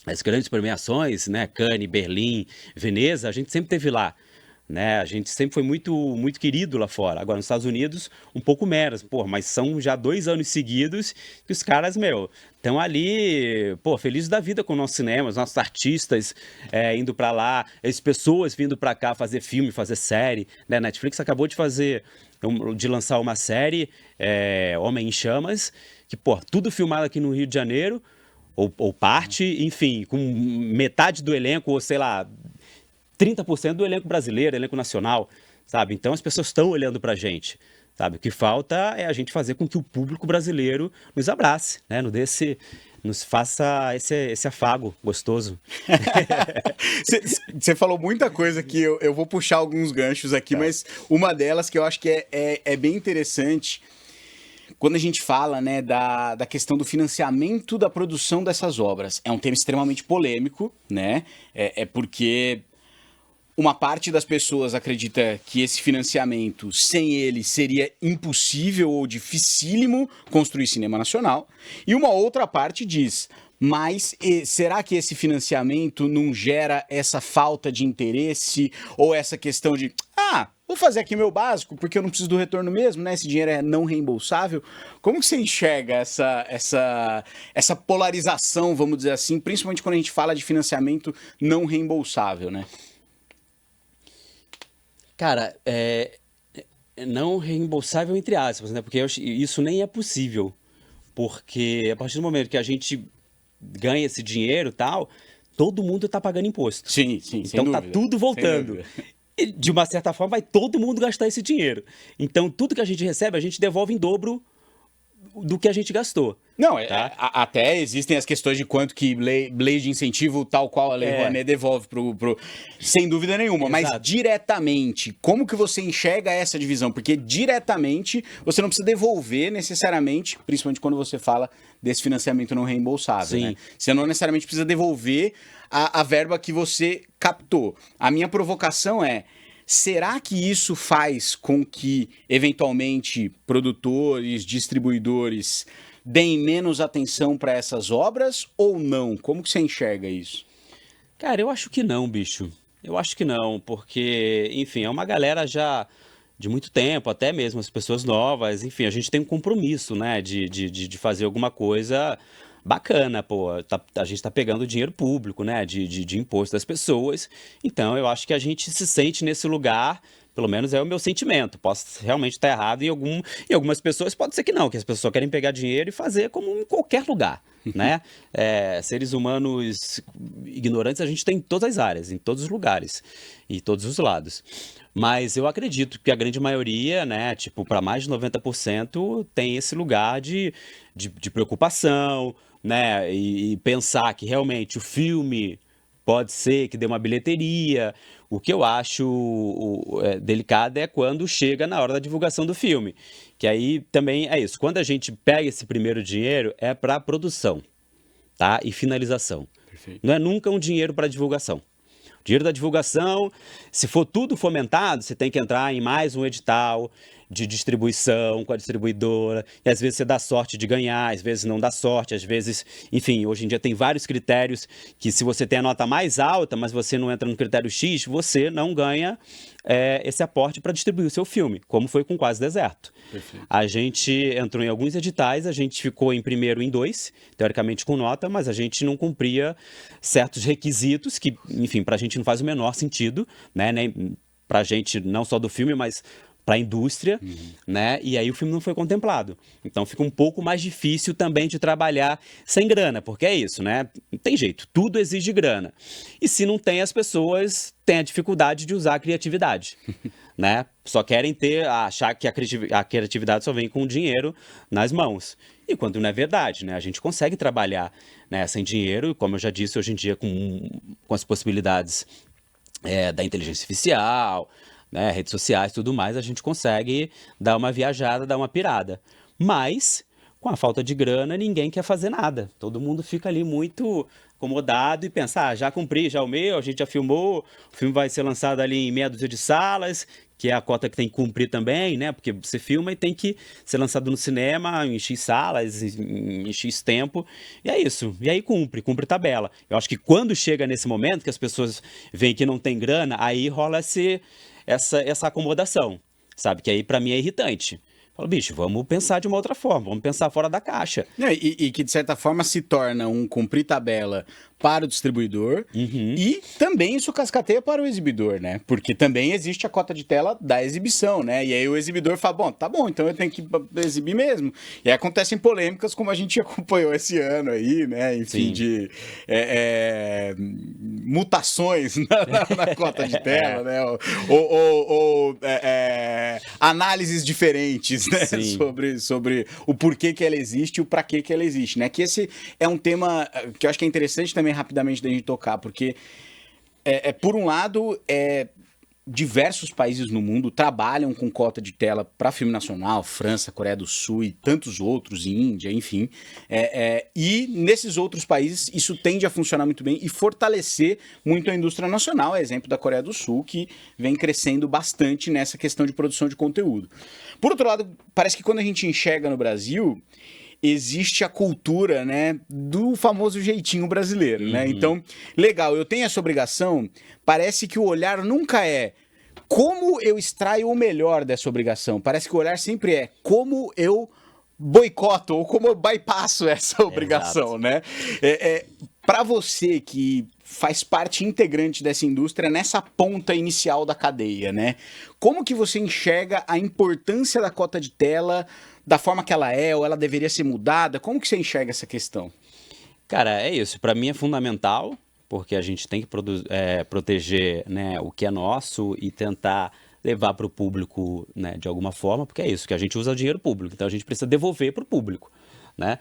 As grandes premiações, né? Cannes, Berlim, Veneza, a gente sempre teve lá. Né? A gente sempre foi muito, muito querido lá fora. Agora, nos Estados Unidos, um pouco menos. Mas são já 2 anos seguidos que os caras, estão ali, felizes da vida com o nosso cinema, os nossos artistas indo pra lá, as pessoas vindo pra cá fazer filme, fazer série. Né? Netflix acabou de lançar uma série, Homem em Chamas, que, tudo filmado aqui no Rio de Janeiro, ou parte, enfim, com metade do elenco, ou sei lá, 30% do elenco brasileiro, elenco nacional, sabe? Então as pessoas estão olhando pra gente, sabe? O que falta é a gente fazer com que o público brasileiro nos abrace, né? Nos faça esse afago gostoso. Você falou muita coisa que eu vou puxar alguns ganchos aqui, mas uma delas que eu acho que é bem interessante, quando a gente fala, né, da questão do financiamento da produção dessas obras. É um tema extremamente polêmico, né? Porque uma parte das pessoas acredita que esse financiamento, sem ele, seria impossível ou dificílimo construir cinema nacional. E uma outra parte diz, mas será que esse financiamento não gera essa falta de interesse ou essa questão de, vou fazer aqui meu básico porque eu não preciso do retorno mesmo, né? Esse dinheiro é não reembolsável. Como que você enxerga essa polarização, vamos dizer assim, principalmente quando a gente fala de financiamento não reembolsável, né? Cara, não reembolsável entre aspas, né? Porque isso nem é possível. Porque a partir do momento que a gente ganha esse dinheiro e tal, todo mundo está pagando imposto. Sim, sem Então tá dúvida. tudo Sem voltando. dúvida. E, de uma certa forma, vai todo mundo gastar esse dinheiro. Então, tudo que a gente recebe, a gente devolve em dobro do que a gente gastou. Não, Tá? até existem as questões de quanto que lei de incentivo, tal qual a Lei Rouanet, devolve sem dúvida nenhuma. Mas Exato. diretamente, como que você enxerga essa divisão? Porque diretamente você não precisa devolver necessariamente, principalmente quando você fala desse financiamento não reembolsável, Sim. né? Você não necessariamente precisa devolver a verba que você captou. A minha provocação é: será que isso faz com que, eventualmente, produtores, distribuidores deem menos atenção para essas obras ou não? Como que você enxerga isso? Cara, eu acho que não, bicho. Eu acho que não, porque, enfim, é uma galera já de muito tempo, até mesmo as pessoas novas, enfim, a gente tem um compromisso, né, de fazer alguma coisa bacana, pô. A gente tá pegando dinheiro público, né, de imposto das pessoas, então eu acho que a gente se sente nesse lugar. Pelo menos é o meu sentimento. Posso realmente estar errado em algumas pessoas, pode ser que não, que as pessoas querem pegar dinheiro e fazer como em qualquer lugar, né? Seres humanos ignorantes a gente tem em todas as áreas, em todos os lugares e todos os lados. Mas eu acredito que a grande maioria, né, tipo, para mais de 90%, tem esse lugar de preocupação, né, e pensar que realmente o filme pode ser que dê uma bilheteria. O que eu acho delicado é quando chega na hora da divulgação do filme. Que aí também é isso. Quando a gente pega esse primeiro dinheiro, é para produção, tá? E finalização. Perfeito. Não é nunca um dinheiro para divulgação. O dinheiro da divulgação, se for tudo fomentado, você tem que entrar em mais um edital de distribuição com a distribuidora, e às vezes você dá sorte de ganhar, às vezes não dá sorte, às vezes, enfim, hoje em dia tem vários critérios que se você tem a nota mais alta, mas você não entra no critério X, você não ganha esse aporte para distribuir o seu filme, como foi com Quase Deserto. Perfeito. A gente entrou em alguns editais, a gente ficou em primeiro em 2, teoricamente com nota, mas a gente não cumpria certos requisitos que, enfim, para a gente não faz o menor sentido, né? Nem para a gente, não só do filme, mas para a indústria, né? E aí o filme não foi contemplado. Então fica um pouco mais difícil também de trabalhar sem grana, porque é isso, né? Não tem jeito, tudo exige grana. E se não tem, as pessoas têm a dificuldade de usar a criatividade, né? Só querem achar que a criatividade só vem com dinheiro nas mãos. E quando não é verdade, né? A gente consegue trabalhar, né, sem dinheiro, como eu já disse, hoje em dia com as possibilidades da inteligência artificial, né, redes sociais e tudo mais, a gente consegue dar uma viajada, dar uma pirada. Mas, com a falta de grana, ninguém quer fazer nada. Todo mundo fica ali muito acomodado e pensa, já cumpri, já o meu, a gente já filmou, o filme vai ser lançado ali em meia dúzia de salas, que é a cota que tem que cumprir também, né? Porque você filma e tem que ser lançado no cinema em X salas, em X tempo, e é isso. E aí cumpre tabela. Eu acho que quando chega nesse momento que as pessoas veem que não tem grana, aí rola essa acomodação, sabe? Que aí pra mim é irritante. Falo, bicho, vamos pensar de uma outra forma, vamos pensar fora da caixa. E que, de certa forma, se torna um cumprir tabela para o distribuidor e também isso cascateia para o exibidor, né? Porque também existe a cota de tela da exibição, né? E aí o exibidor fala, bom, tá bom, então eu tenho que exibir mesmo. E aí acontecem polêmicas como a gente acompanhou esse ano aí, né? Enfim, Sim. de mutações na cota de tela, né? Ou análises diferentes, né? Sim. Sobre o porquê que ela existe e o pra que ela existe, né? Que esse é um tema que eu acho que é interessante também rapidamente da gente tocar, porque por um lado, diversos países no mundo trabalham com cota de tela para filme nacional, França, Coreia do Sul e tantos outros, Índia, enfim. E nesses outros países isso tende a funcionar muito bem e fortalecer muito a indústria nacional, é exemplo da Coreia do Sul, que vem crescendo bastante nessa questão de produção de conteúdo. Por outro lado, parece que quando a gente enxerga no Brasil, existe a cultura, né, do famoso jeitinho brasileiro, né? Então, legal, eu tenho essa obrigação, parece que o olhar nunca é como eu extraio o melhor dessa obrigação, parece que o olhar sempre é como eu boicoto ou como eu bypasso essa obrigação, né? Para você que faz parte integrante dessa indústria nessa ponta inicial da cadeia, né? Como que você enxerga a importância da cota de tela, da forma que ela é, ou ela deveria ser mudada? Como que você enxerga essa questão? Cara, é isso. Para mim é fundamental, porque a gente tem que proteger, né, o que é nosso e tentar levar para o público, né, de alguma forma, porque é isso, que a gente usa o dinheiro público, então a gente precisa devolver para o público, né?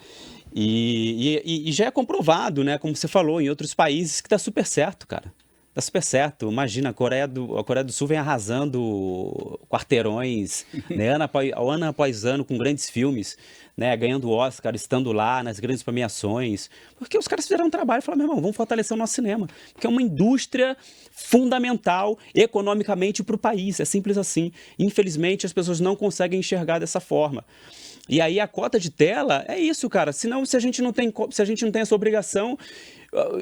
E já é comprovado, né, como você falou, em outros países que dá super certo, cara. Dá super certo. Imagina, a Coreia do Sul vem arrasando quarteirões, né, ano após ano, com grandes filmes, né, ganhando Oscar, estando lá nas grandes premiações, porque os caras fizeram um trabalho e falaram, meu irmão, vamos fortalecer o nosso cinema, porque é uma indústria fundamental economicamente para o país, é simples assim. Infelizmente, as pessoas não conseguem enxergar dessa forma. E aí a cota de tela é isso, cara. Senão, se a gente não tem essa obrigação,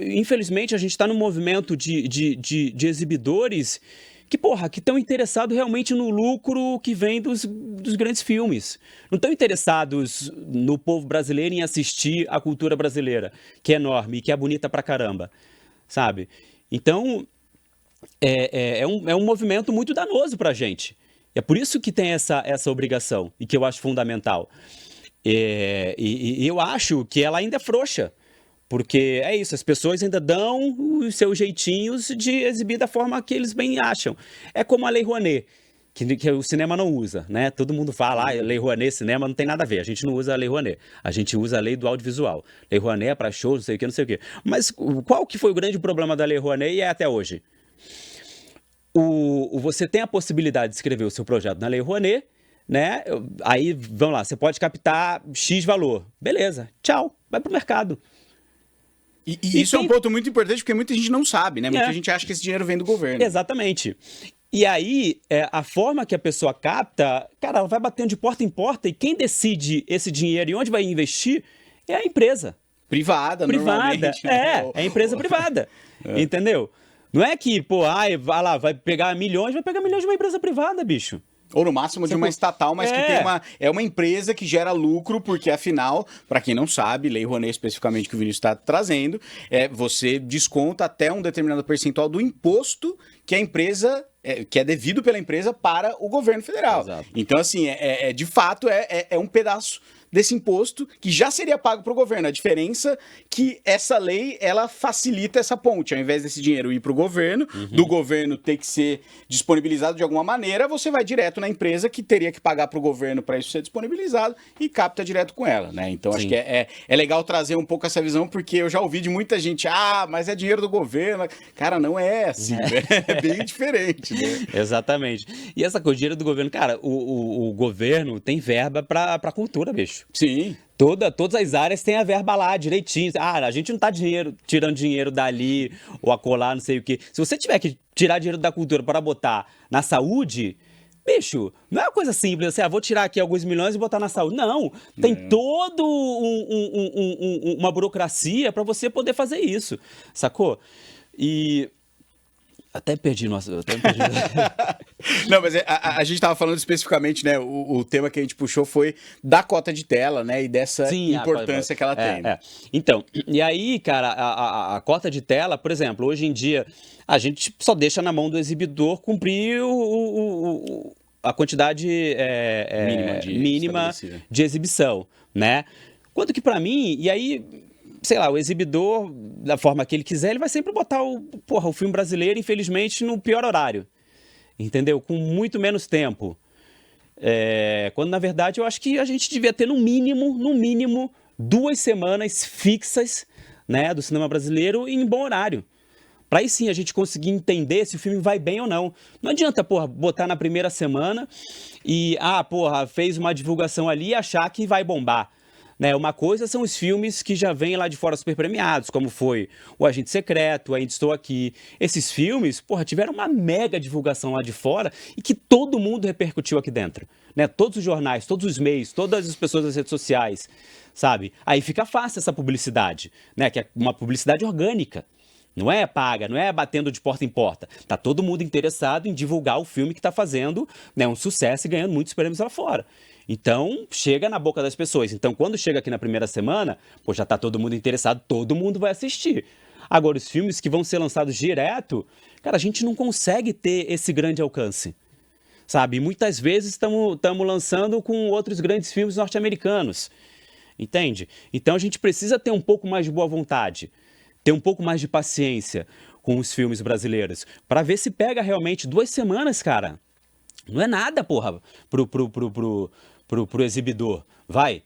infelizmente a gente está num movimento de exibidores que, porra, que estão interessados realmente no lucro que vem dos grandes filmes. Não estão interessados no povo brasileiro em assistir a cultura brasileira, que é enorme e que é bonita pra caramba, sabe? Então, é um movimento muito danoso pra gente. É por isso que tem essa obrigação e que eu acho fundamental. E eu acho que ela ainda é frouxa, porque é isso, as pessoas ainda dão os seus jeitinhos de exibir da forma que eles bem acham. É como a Lei Rouanet, que o cinema não usa, né? Todo mundo fala, Lei Rouanet, cinema, não tem nada a ver. A gente não usa a Lei Rouanet, a gente usa a lei do audiovisual. Lei Rouanet é para shows, não sei o que, não sei o que. Mas qual que foi o grande problema da Lei Rouanet e é até hoje? Você tem a possibilidade de escrever o seu projeto na Lei Rouanet, né? Aí, vamos lá, você pode captar X valor. Beleza, tchau, vai pro mercado. E isso é um ponto muito importante, porque muita gente não sabe, né? Muita gente acha que esse dinheiro vem do governo. Exatamente. E aí, a forma que a pessoa capta, cara, ela vai batendo de porta em porta e quem decide esse dinheiro e onde vai investir é a empresa. Privada, normalmente. É a empresa privada, entendeu? Não é que, vai lá, vai pegar milhões de uma empresa privada, bicho. Ou no máximo de uma estatal, mas que tem uma empresa que gera lucro, porque afinal, para quem não sabe, Lei Rouanet especificamente que o Vinícius está trazendo, você desconta até um determinado percentual do imposto que a empresa, que é devido pela empresa para o governo federal. Exato. Então, assim, de fato, é um pedaço desse imposto que já seria pago para o governo. A diferença é que essa lei, ela facilita essa ponte. Ao invés desse dinheiro ir para o governo, do governo ter que ser disponibilizado de alguma maneira, você vai direto na empresa que teria que pagar para o governo para isso ser disponibilizado e capta direto com ela, né? Então, acho que é legal trazer um pouco essa visão, porque eu já ouvi de muita gente, mas é dinheiro do governo. Cara, não é assim, né? É bem diferente, né? Exatamente. E essa coisa, dinheiro do governo, cara, o governo tem verba para cultura, bicho. Sim. Todas as áreas têm a verba lá, direitinho. A gente não tá tirando dinheiro dali ou acolá, não sei o quê. Se você tiver que tirar dinheiro da cultura para botar na saúde, bicho, não é uma coisa simples assim, vou tirar aqui alguns milhões e botar na saúde. Não, tem todo uma burocracia para você poder fazer isso, sacou? E... Até perdi. Não, mas a gente estava falando especificamente, né? O tema que a gente puxou foi da cota de tela, né? E dessa importância que ela tem. Então, e aí, cara, a cota de tela, por exemplo, hoje em dia, a gente só deixa na mão do exibidor cumprir a quantidade mínima de exibição, né? Quanto que para mim, e aí... sei lá, o exibidor, da forma que ele quiser, ele vai sempre botar o filme brasileiro, infelizmente, no pior horário. Entendeu? Com muito menos tempo. Quando, na verdade, eu acho que a gente devia ter, no mínimo, 2 semanas fixas, né, do cinema brasileiro em bom horário. Para aí sim a gente conseguir entender se o filme vai bem ou não. Não adianta, botar na primeira semana e, fez uma divulgação ali e achar que vai bombar. Né, uma coisa são os filmes que já vêm lá de fora super premiados, como foi O Agente Secreto, Ainda Estou Aqui. Esses filmes, tiveram uma mega divulgação lá de fora e que todo mundo repercutiu aqui dentro. Né? Todos os jornais, todos os meios, todas as pessoas das redes sociais, sabe? Aí fica fácil essa publicidade, né? Que é uma publicidade orgânica. Não é paga, não é batendo de porta em porta. Tá todo mundo interessado em divulgar o filme que tá fazendo, né, um sucesso e ganhando muitos prêmios lá fora. Então, chega na boca das pessoas. Então, quando chega aqui na primeira semana, pô, já tá todo mundo interessado, todo mundo vai assistir. Agora, os filmes que vão ser lançados direto, cara, a gente não consegue ter esse grande alcance. Sabe? E muitas vezes estamos lançando com outros grandes filmes norte-americanos. Entende? Então, a gente precisa ter um pouco mais de boa vontade, ter um pouco mais de paciência com os filmes brasileiros, para ver se pega realmente 2 semanas, cara. Não é nada, porra, pro exibidor. Vai.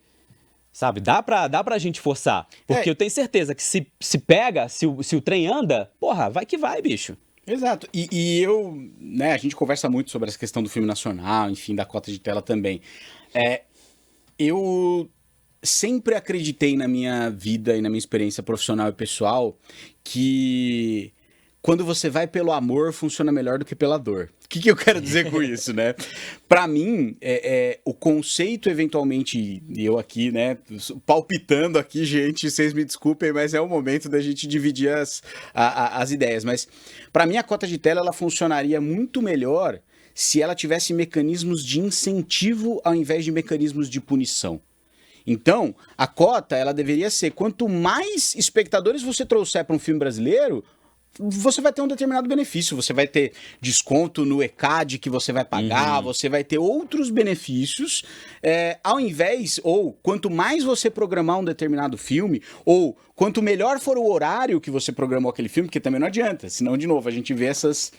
Sabe, dá pra gente forçar. Porque eu tenho certeza que se pega, se o trem anda, porra, vai que vai, bicho. Exato. E eu, né, a gente conversa muito sobre essa questão do filme nacional, enfim, da cota de tela também. Eu sempre acreditei na minha vida e na minha experiência profissional e pessoal que quando você vai pelo amor, funciona melhor do que pela dor. O que eu quero dizer com isso, né? Pra mim, o conceito, eventualmente, e eu aqui, né, palpitando aqui, gente, vocês me desculpem, mas é o momento da gente dividir as ideias. Mas, pra mim, a cota de tela, ela funcionaria muito melhor se ela tivesse mecanismos de incentivo ao invés de mecanismos de punição. Então, a cota, ela deveria ser, quanto mais espectadores você trouxer para um filme brasileiro, você vai ter um determinado benefício, você vai ter desconto no ECAD que você vai pagar, você vai ter outros benefícios, ao invés, ou quanto mais você programar um determinado filme, ou quanto melhor for o horário que você programou aquele filme, porque também não adianta, senão, de novo, a gente vê essas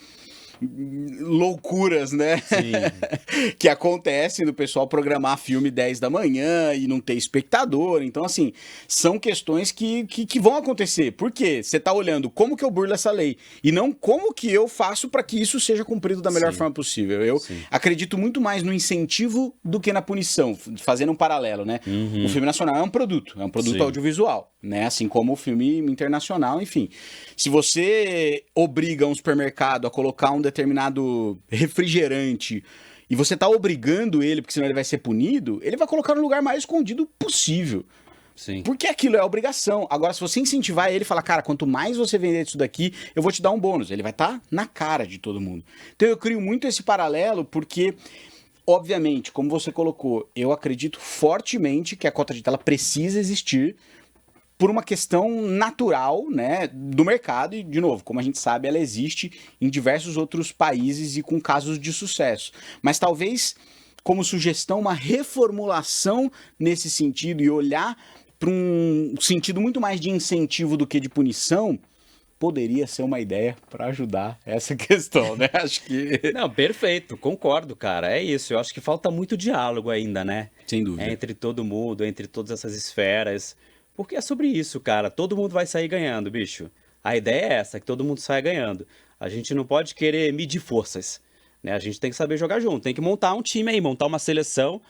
loucuras, né? Sim. Que acontecem do pessoal programar filme 10 da manhã e não ter espectador. Então, assim, são questões que vão acontecer. Por quê? Você tá olhando como que eu burlo essa lei e não como que eu faço para que isso seja cumprido da melhor forma possível. Eu acredito muito mais no incentivo do que na punição, fazendo um paralelo, né? O filme nacional é um produto audiovisual, né? Assim como o filme internacional, enfim. Se você obriga um supermercado a colocar um determinado refrigerante e você tá obrigando ele, porque senão ele vai ser punido, ele vai colocar no lugar mais escondido possível. Sim. Porque aquilo é obrigação. Agora, se você incentivar ele e falar, cara, quanto mais você vender disso daqui, eu vou te dar um bônus. Ele vai estar na cara de todo mundo. Então eu crio muito esse paralelo porque, obviamente, como você colocou, eu acredito fortemente que a cota de tela precisa existir por uma questão natural, né, do mercado e, de novo, como a gente sabe, ela existe em diversos outros países e com casos de sucesso. Mas talvez, como sugestão, uma reformulação nesse sentido e olhar para um sentido muito mais de incentivo do que de punição, poderia ser uma ideia para ajudar essa questão, né? Acho que... Não, perfeito, concordo, cara. É isso, eu acho que falta muito diálogo ainda, né? Sem dúvida. Entre todo mundo, entre todas essas esferas. Porque é sobre isso, cara. Todo mundo vai sair ganhando, bicho. A ideia é essa, que todo mundo saia ganhando. A gente não pode querer medir forças, né? A gente tem que saber jogar junto. Tem que montar um time aí, montar uma seleção,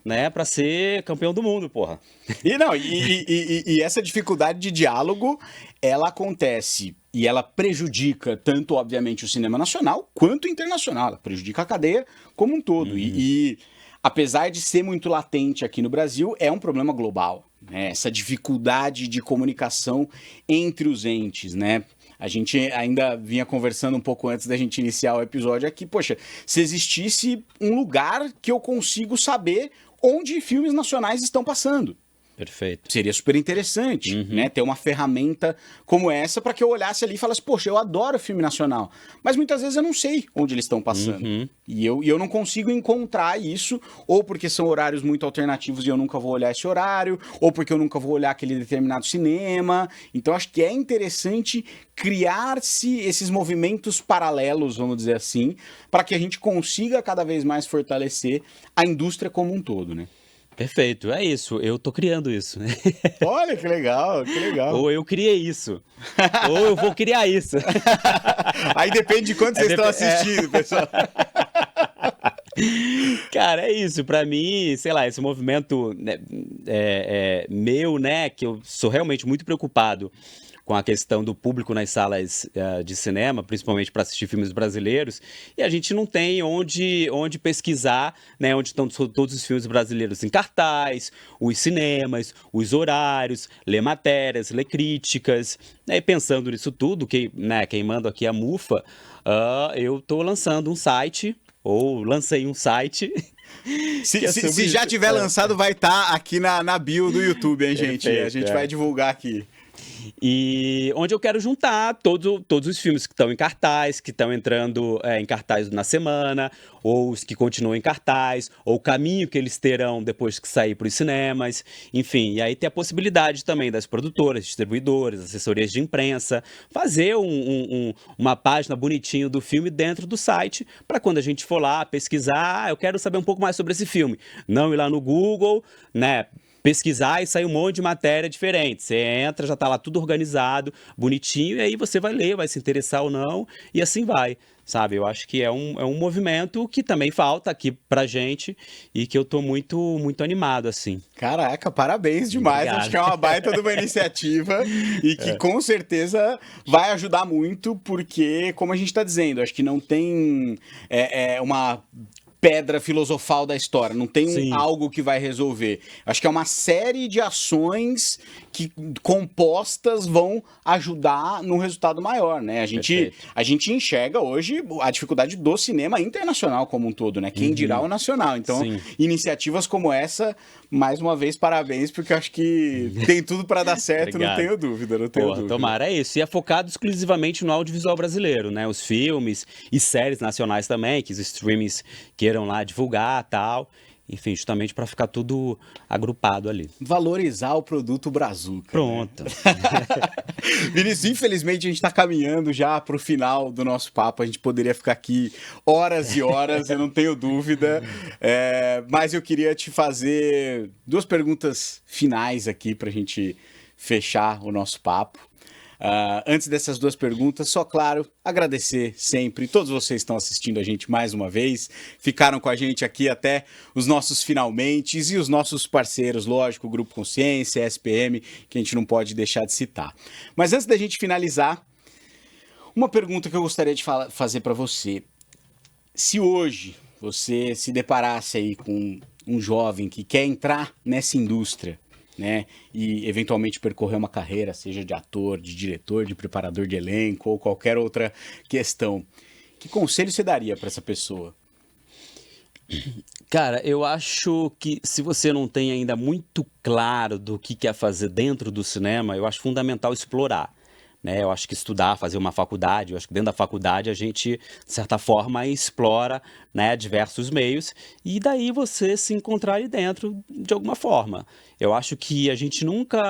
né? Pra ser campeão do mundo, porra. E essa dificuldade de diálogo, ela acontece e ela prejudica tanto, obviamente, o cinema nacional quanto o internacional. Ela prejudica a cadeia como um todo. E apesar de ser muito latente aqui no Brasil, é um problema global. Essa dificuldade de comunicação entre os entes, né? A gente ainda vinha conversando um pouco antes da gente iniciar o episódio aqui, poxa, se existisse um lugar que eu consigo saber onde filmes nacionais estão passando. Perfeito. Seria super interessante, né? Ter uma ferramenta como essa para que eu olhasse ali e falasse, poxa, eu adoro filme nacional. Mas muitas vezes eu não sei onde eles estão passando. E eu não consigo encontrar isso, ou porque são horários muito alternativos e eu nunca vou olhar esse horário, ou porque eu nunca vou olhar aquele determinado cinema. Então acho que é interessante criar-se esses movimentos paralelos, vamos dizer assim, para que a gente consiga cada vez mais fortalecer a indústria como um todo, né? Perfeito, é isso. Eu tô criando isso, né? Olha, que legal, que legal. Ou eu criei isso. Ou eu vou criar isso. Aí depende de quanto vocês estão assistindo, pessoal. Cara, é isso. Pra mim, sei lá, esse movimento meu, né, que eu sou realmente muito preocupado com a questão do público nas salas de cinema, principalmente para assistir filmes brasileiros, e a gente não tem onde pesquisar, né, onde estão todos os filmes brasileiros em cartaz, os cinemas, os horários, ler matérias, ler críticas, né, e pensando nisso tudo, né, queimando aqui a mufa, eu estou lançando um site, ou lancei um site. Se já tiver lançado, vai estar aqui na bio do YouTube, hein, gente? Perfeito, a gente vai divulgar aqui. E onde eu quero juntar todos os filmes que estão em cartaz, que estão entrando em cartaz na semana, ou os que continuam em cartaz, ou o caminho que eles terão depois que sair para os cinemas, enfim. E aí tem a possibilidade também das produtoras, distribuidores, assessorias de imprensa, fazer uma página bonitinho do filme dentro do site, para quando a gente for lá pesquisar, eu quero saber um pouco mais sobre esse filme. Não ir lá no Google, né? Pesquisar e sair um monte de matéria diferente. Você entra, já está lá tudo organizado, bonitinho, e aí você vai ler, vai se interessar ou não, e assim vai, sabe? Eu acho que é um movimento que também falta aqui pra gente e que eu tô muito, muito animado, assim. Caraca, parabéns demais. Obrigado. Acho que é uma baita de uma iniciativa e que com certeza vai ajudar muito, porque, como a gente está dizendo, acho que não tem uma pedra filosofal da história, não tem algo que vai resolver. Acho que é uma série de ações que compostas vão ajudar num resultado maior, né? A gente enxerga hoje a dificuldade do cinema internacional como um todo, né? Quem dirá o nacional. Então, iniciativas como essa, mais uma vez, parabéns, porque eu acho que tem tudo para dar certo, não tenho dúvida, Tomara, é isso. E é focado exclusivamente no audiovisual brasileiro, né? Os filmes e séries nacionais também, que os streamings queiram lá divulgar e tal. Enfim, justamente para ficar tudo agrupado ali. Valorizar o produto brazuca. Pronto. Né? Vinícius, infelizmente a gente está caminhando já para o final do nosso papo. A gente poderia ficar aqui horas e horas, eu não tenho dúvida. Mas eu queria te fazer 2 perguntas finais aqui para a gente fechar o nosso papo. Antes dessas 2 perguntas, só claro, agradecer sempre. Todos vocês estão assistindo a gente mais uma vez, ficaram com a gente aqui até os nossos finalmentes e os nossos parceiros, lógico, o Grupo Consciência, SPM, que a gente não pode deixar de citar. Mas antes da gente finalizar, uma pergunta que eu gostaria de fazer para você. Se hoje você se deparasse aí com um jovem que quer entrar nessa indústria, né, e eventualmente percorrer uma carreira, seja de ator, de diretor, de preparador de elenco ou qualquer outra questão, que conselho você daria para essa pessoa? Cara, eu acho que se você não tem ainda muito claro do que quer fazer dentro do cinema, eu acho fundamental explorar. Né, eu acho que estudar, fazer uma faculdade, eu acho que dentro da faculdade a gente, de certa forma, explora, né, diversos meios e daí você se encontrar ali dentro de alguma forma. Eu acho que a gente nunca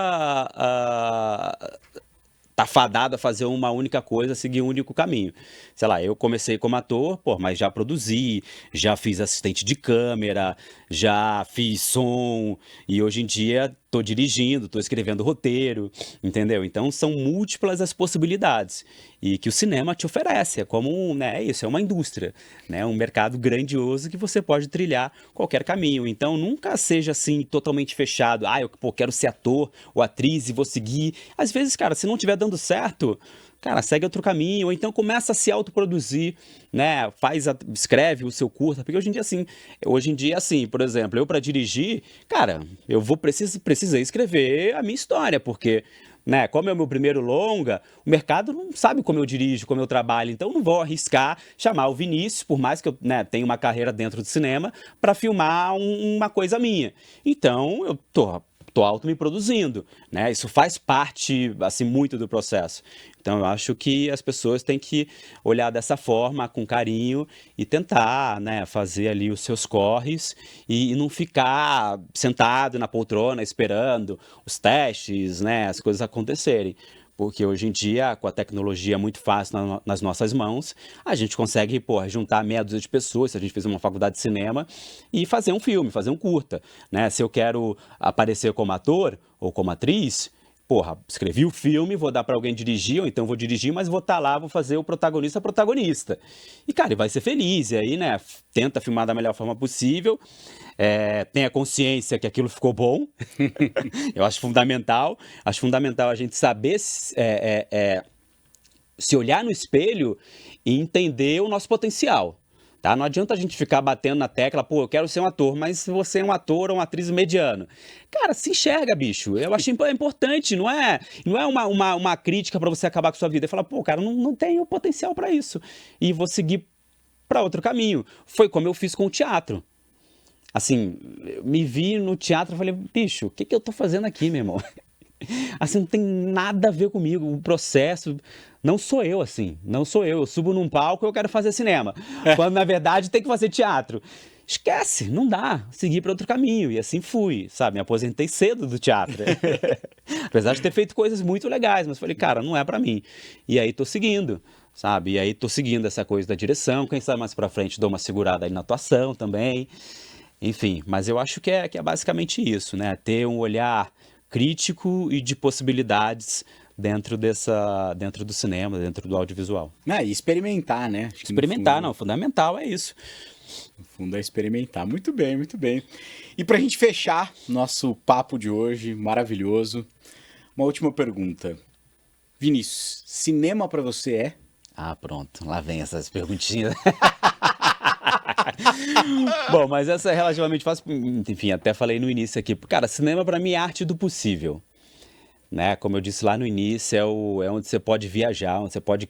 tá fadado a fazer uma única coisa, seguir um único caminho. Sei lá, eu comecei como ator, mas já produzi, já fiz assistente de câmera, já fiz som e hoje em dia tô dirigindo, tô escrevendo roteiro, entendeu? Então são múltiplas as possibilidades e que o cinema te oferece, é como, né, isso, é uma indústria, né, um mercado grandioso que você pode trilhar qualquer caminho. Então nunca seja assim totalmente fechado, eu quero ser ator ou atriz e vou seguir. Às vezes, cara, se não estiver dando certo, cara, segue outro caminho, ou então começa a se autoproduzir, né? Escreve o seu curta, porque hoje em dia, assim, por exemplo, eu para dirigir, cara, precisei escrever a minha história, porque, né, como é o meu primeiro longa, o mercado não sabe como eu dirijo, como eu trabalho, então não vou arriscar chamar o Vinícius, por mais que eu, né, tenha uma carreira dentro do cinema, para filmar uma coisa minha. Então, eu tô auto me produzindo, né? Isso faz parte, assim, muito do processo. Então, eu acho que as pessoas têm que olhar dessa forma, com carinho, e tentar, né, fazer ali os seus corres e não ficar sentado na poltrona esperando os testes, né, as coisas acontecerem. Porque hoje em dia, com a tecnologia muito fácil nas nossas mãos, a gente consegue, juntar meia dúzia de pessoas, se a gente fez uma faculdade de cinema, e fazer um filme, fazer um curta, né? Se eu quero aparecer como ator ou como atriz, porra, escrevi o filme, vou dar pra alguém dirigir, ou então vou dirigir, mas vou estar lá, vou fazer o protagonista. E, cara, ele vai ser feliz, e aí, né, tenta filmar da melhor forma possível, tenha consciência que aquilo ficou bom, eu acho fundamental a gente saber se olhar no espelho e entender o nosso potencial. Tá? Não adianta a gente ficar batendo na tecla, pô, eu quero ser um ator, mas você é um ator ou uma atriz mediano. Cara, se enxerga, bicho. Eu acho importante, não é uma crítica pra você acabar com a sua vida. É falar, pô, cara, não tenho potencial pra isso. E vou seguir pra outro caminho. Foi como eu fiz com o teatro. Assim, eu me vi no teatro e falei, bicho, o que eu tô fazendo aqui, meu irmão? Assim, não tem nada a ver comigo, o processo, não sou eu assim, não sou eu subo num palco e eu quero fazer cinema, quando na verdade tem que fazer teatro. Esquece, não dá, segui para outro caminho, e assim fui, sabe, me aposentei cedo do teatro, apesar de ter feito coisas muito legais, mas falei, cara, não é para mim, e aí tô seguindo, sabe, e aí tô seguindo essa coisa da direção, quem sabe mais para frente dou uma segurada aí na atuação também, enfim, mas eu acho que é basicamente isso, né, ter um olhar crítico e de possibilidades dentro do cinema, dentro do audiovisual. E experimentar, né? Acho que Experimentar, fundo, não, fundamental é isso. No fundo é experimentar. Muito bem, muito bem. E pra gente fechar nosso papo de hoje, maravilhoso, uma última pergunta. Vinícius, cinema pra você é? Ah, pronto, lá vem essas perguntinhas. Bom, mas essa é relativamente fácil, enfim, até falei no início aqui. Cara, cinema pra mim é arte do possível, né? Como eu disse lá no início, é onde você pode viajar, onde você pode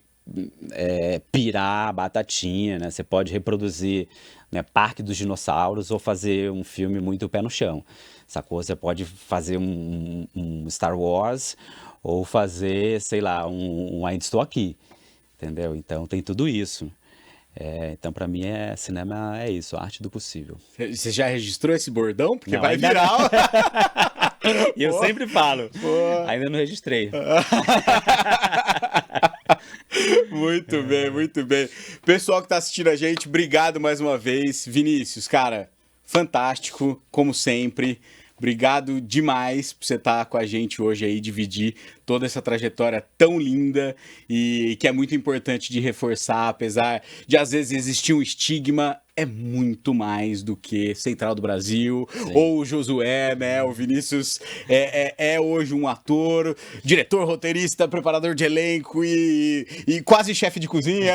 pirar batatinha, né? Você pode reproduzir, né, Parque dos Dinossauros ou fazer um filme muito pé no chão, sacou? Você pode fazer um Star Wars ou fazer, sei lá, um Ainda Estou Aqui, entendeu? Então tem tudo isso. Então, pra mim, cinema é isso, a arte do possível. Você já registrou esse bordão? Porque Não, vai ainda virar. E eu sempre falo, ainda não registrei. Muito bem, muito bem. Pessoal que tá assistindo a gente, obrigado mais uma vez. Vinícius, cara, fantástico, como sempre. Obrigado demais por você estar com a gente hoje aí, dividir toda essa trajetória tão linda e que é muito importante de reforçar, apesar de às vezes existir um estigma, é muito mais do que Central do Brasil. Sim. Ou o Josué, né? O Vinícius é hoje um ator, diretor, roteirista, preparador de elenco e quase chefe de cozinha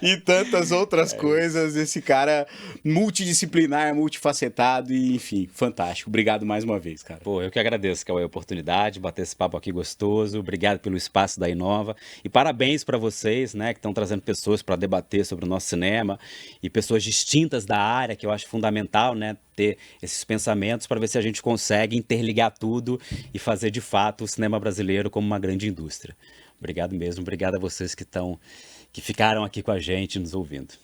e tantas outras coisas. Esse cara multidisciplinar, multifacetado e, enfim, fantástico. Obrigado mais uma vez, cara. Pô, eu que agradeço, Cauê, a oportunidade, bater esse papo aqui gostoso. Obrigado pelo espaço da Inova e parabéns para vocês, né, que estão trazendo pessoas para debater sobre o nosso cinema e pessoas distintas da área, que eu acho fundamental, né, ter esses pensamentos para ver se a gente consegue interligar tudo e fazer de fato o cinema brasileiro como uma grande indústria. Obrigado mesmo, obrigado a vocês que ficaram aqui com a gente nos ouvindo.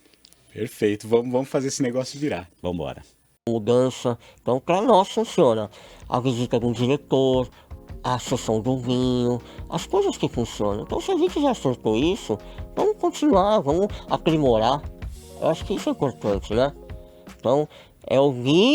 Perfeito, vamos fazer esse negócio virar. Vamos embora. Mudança, então para nós funciona a visita do diretor, a sessão do vinho, as coisas que funcionam. Então se a gente já acertou isso, vamos continuar, vamos aprimorar. Eu acho que isso é importante, né? Então, é o vinho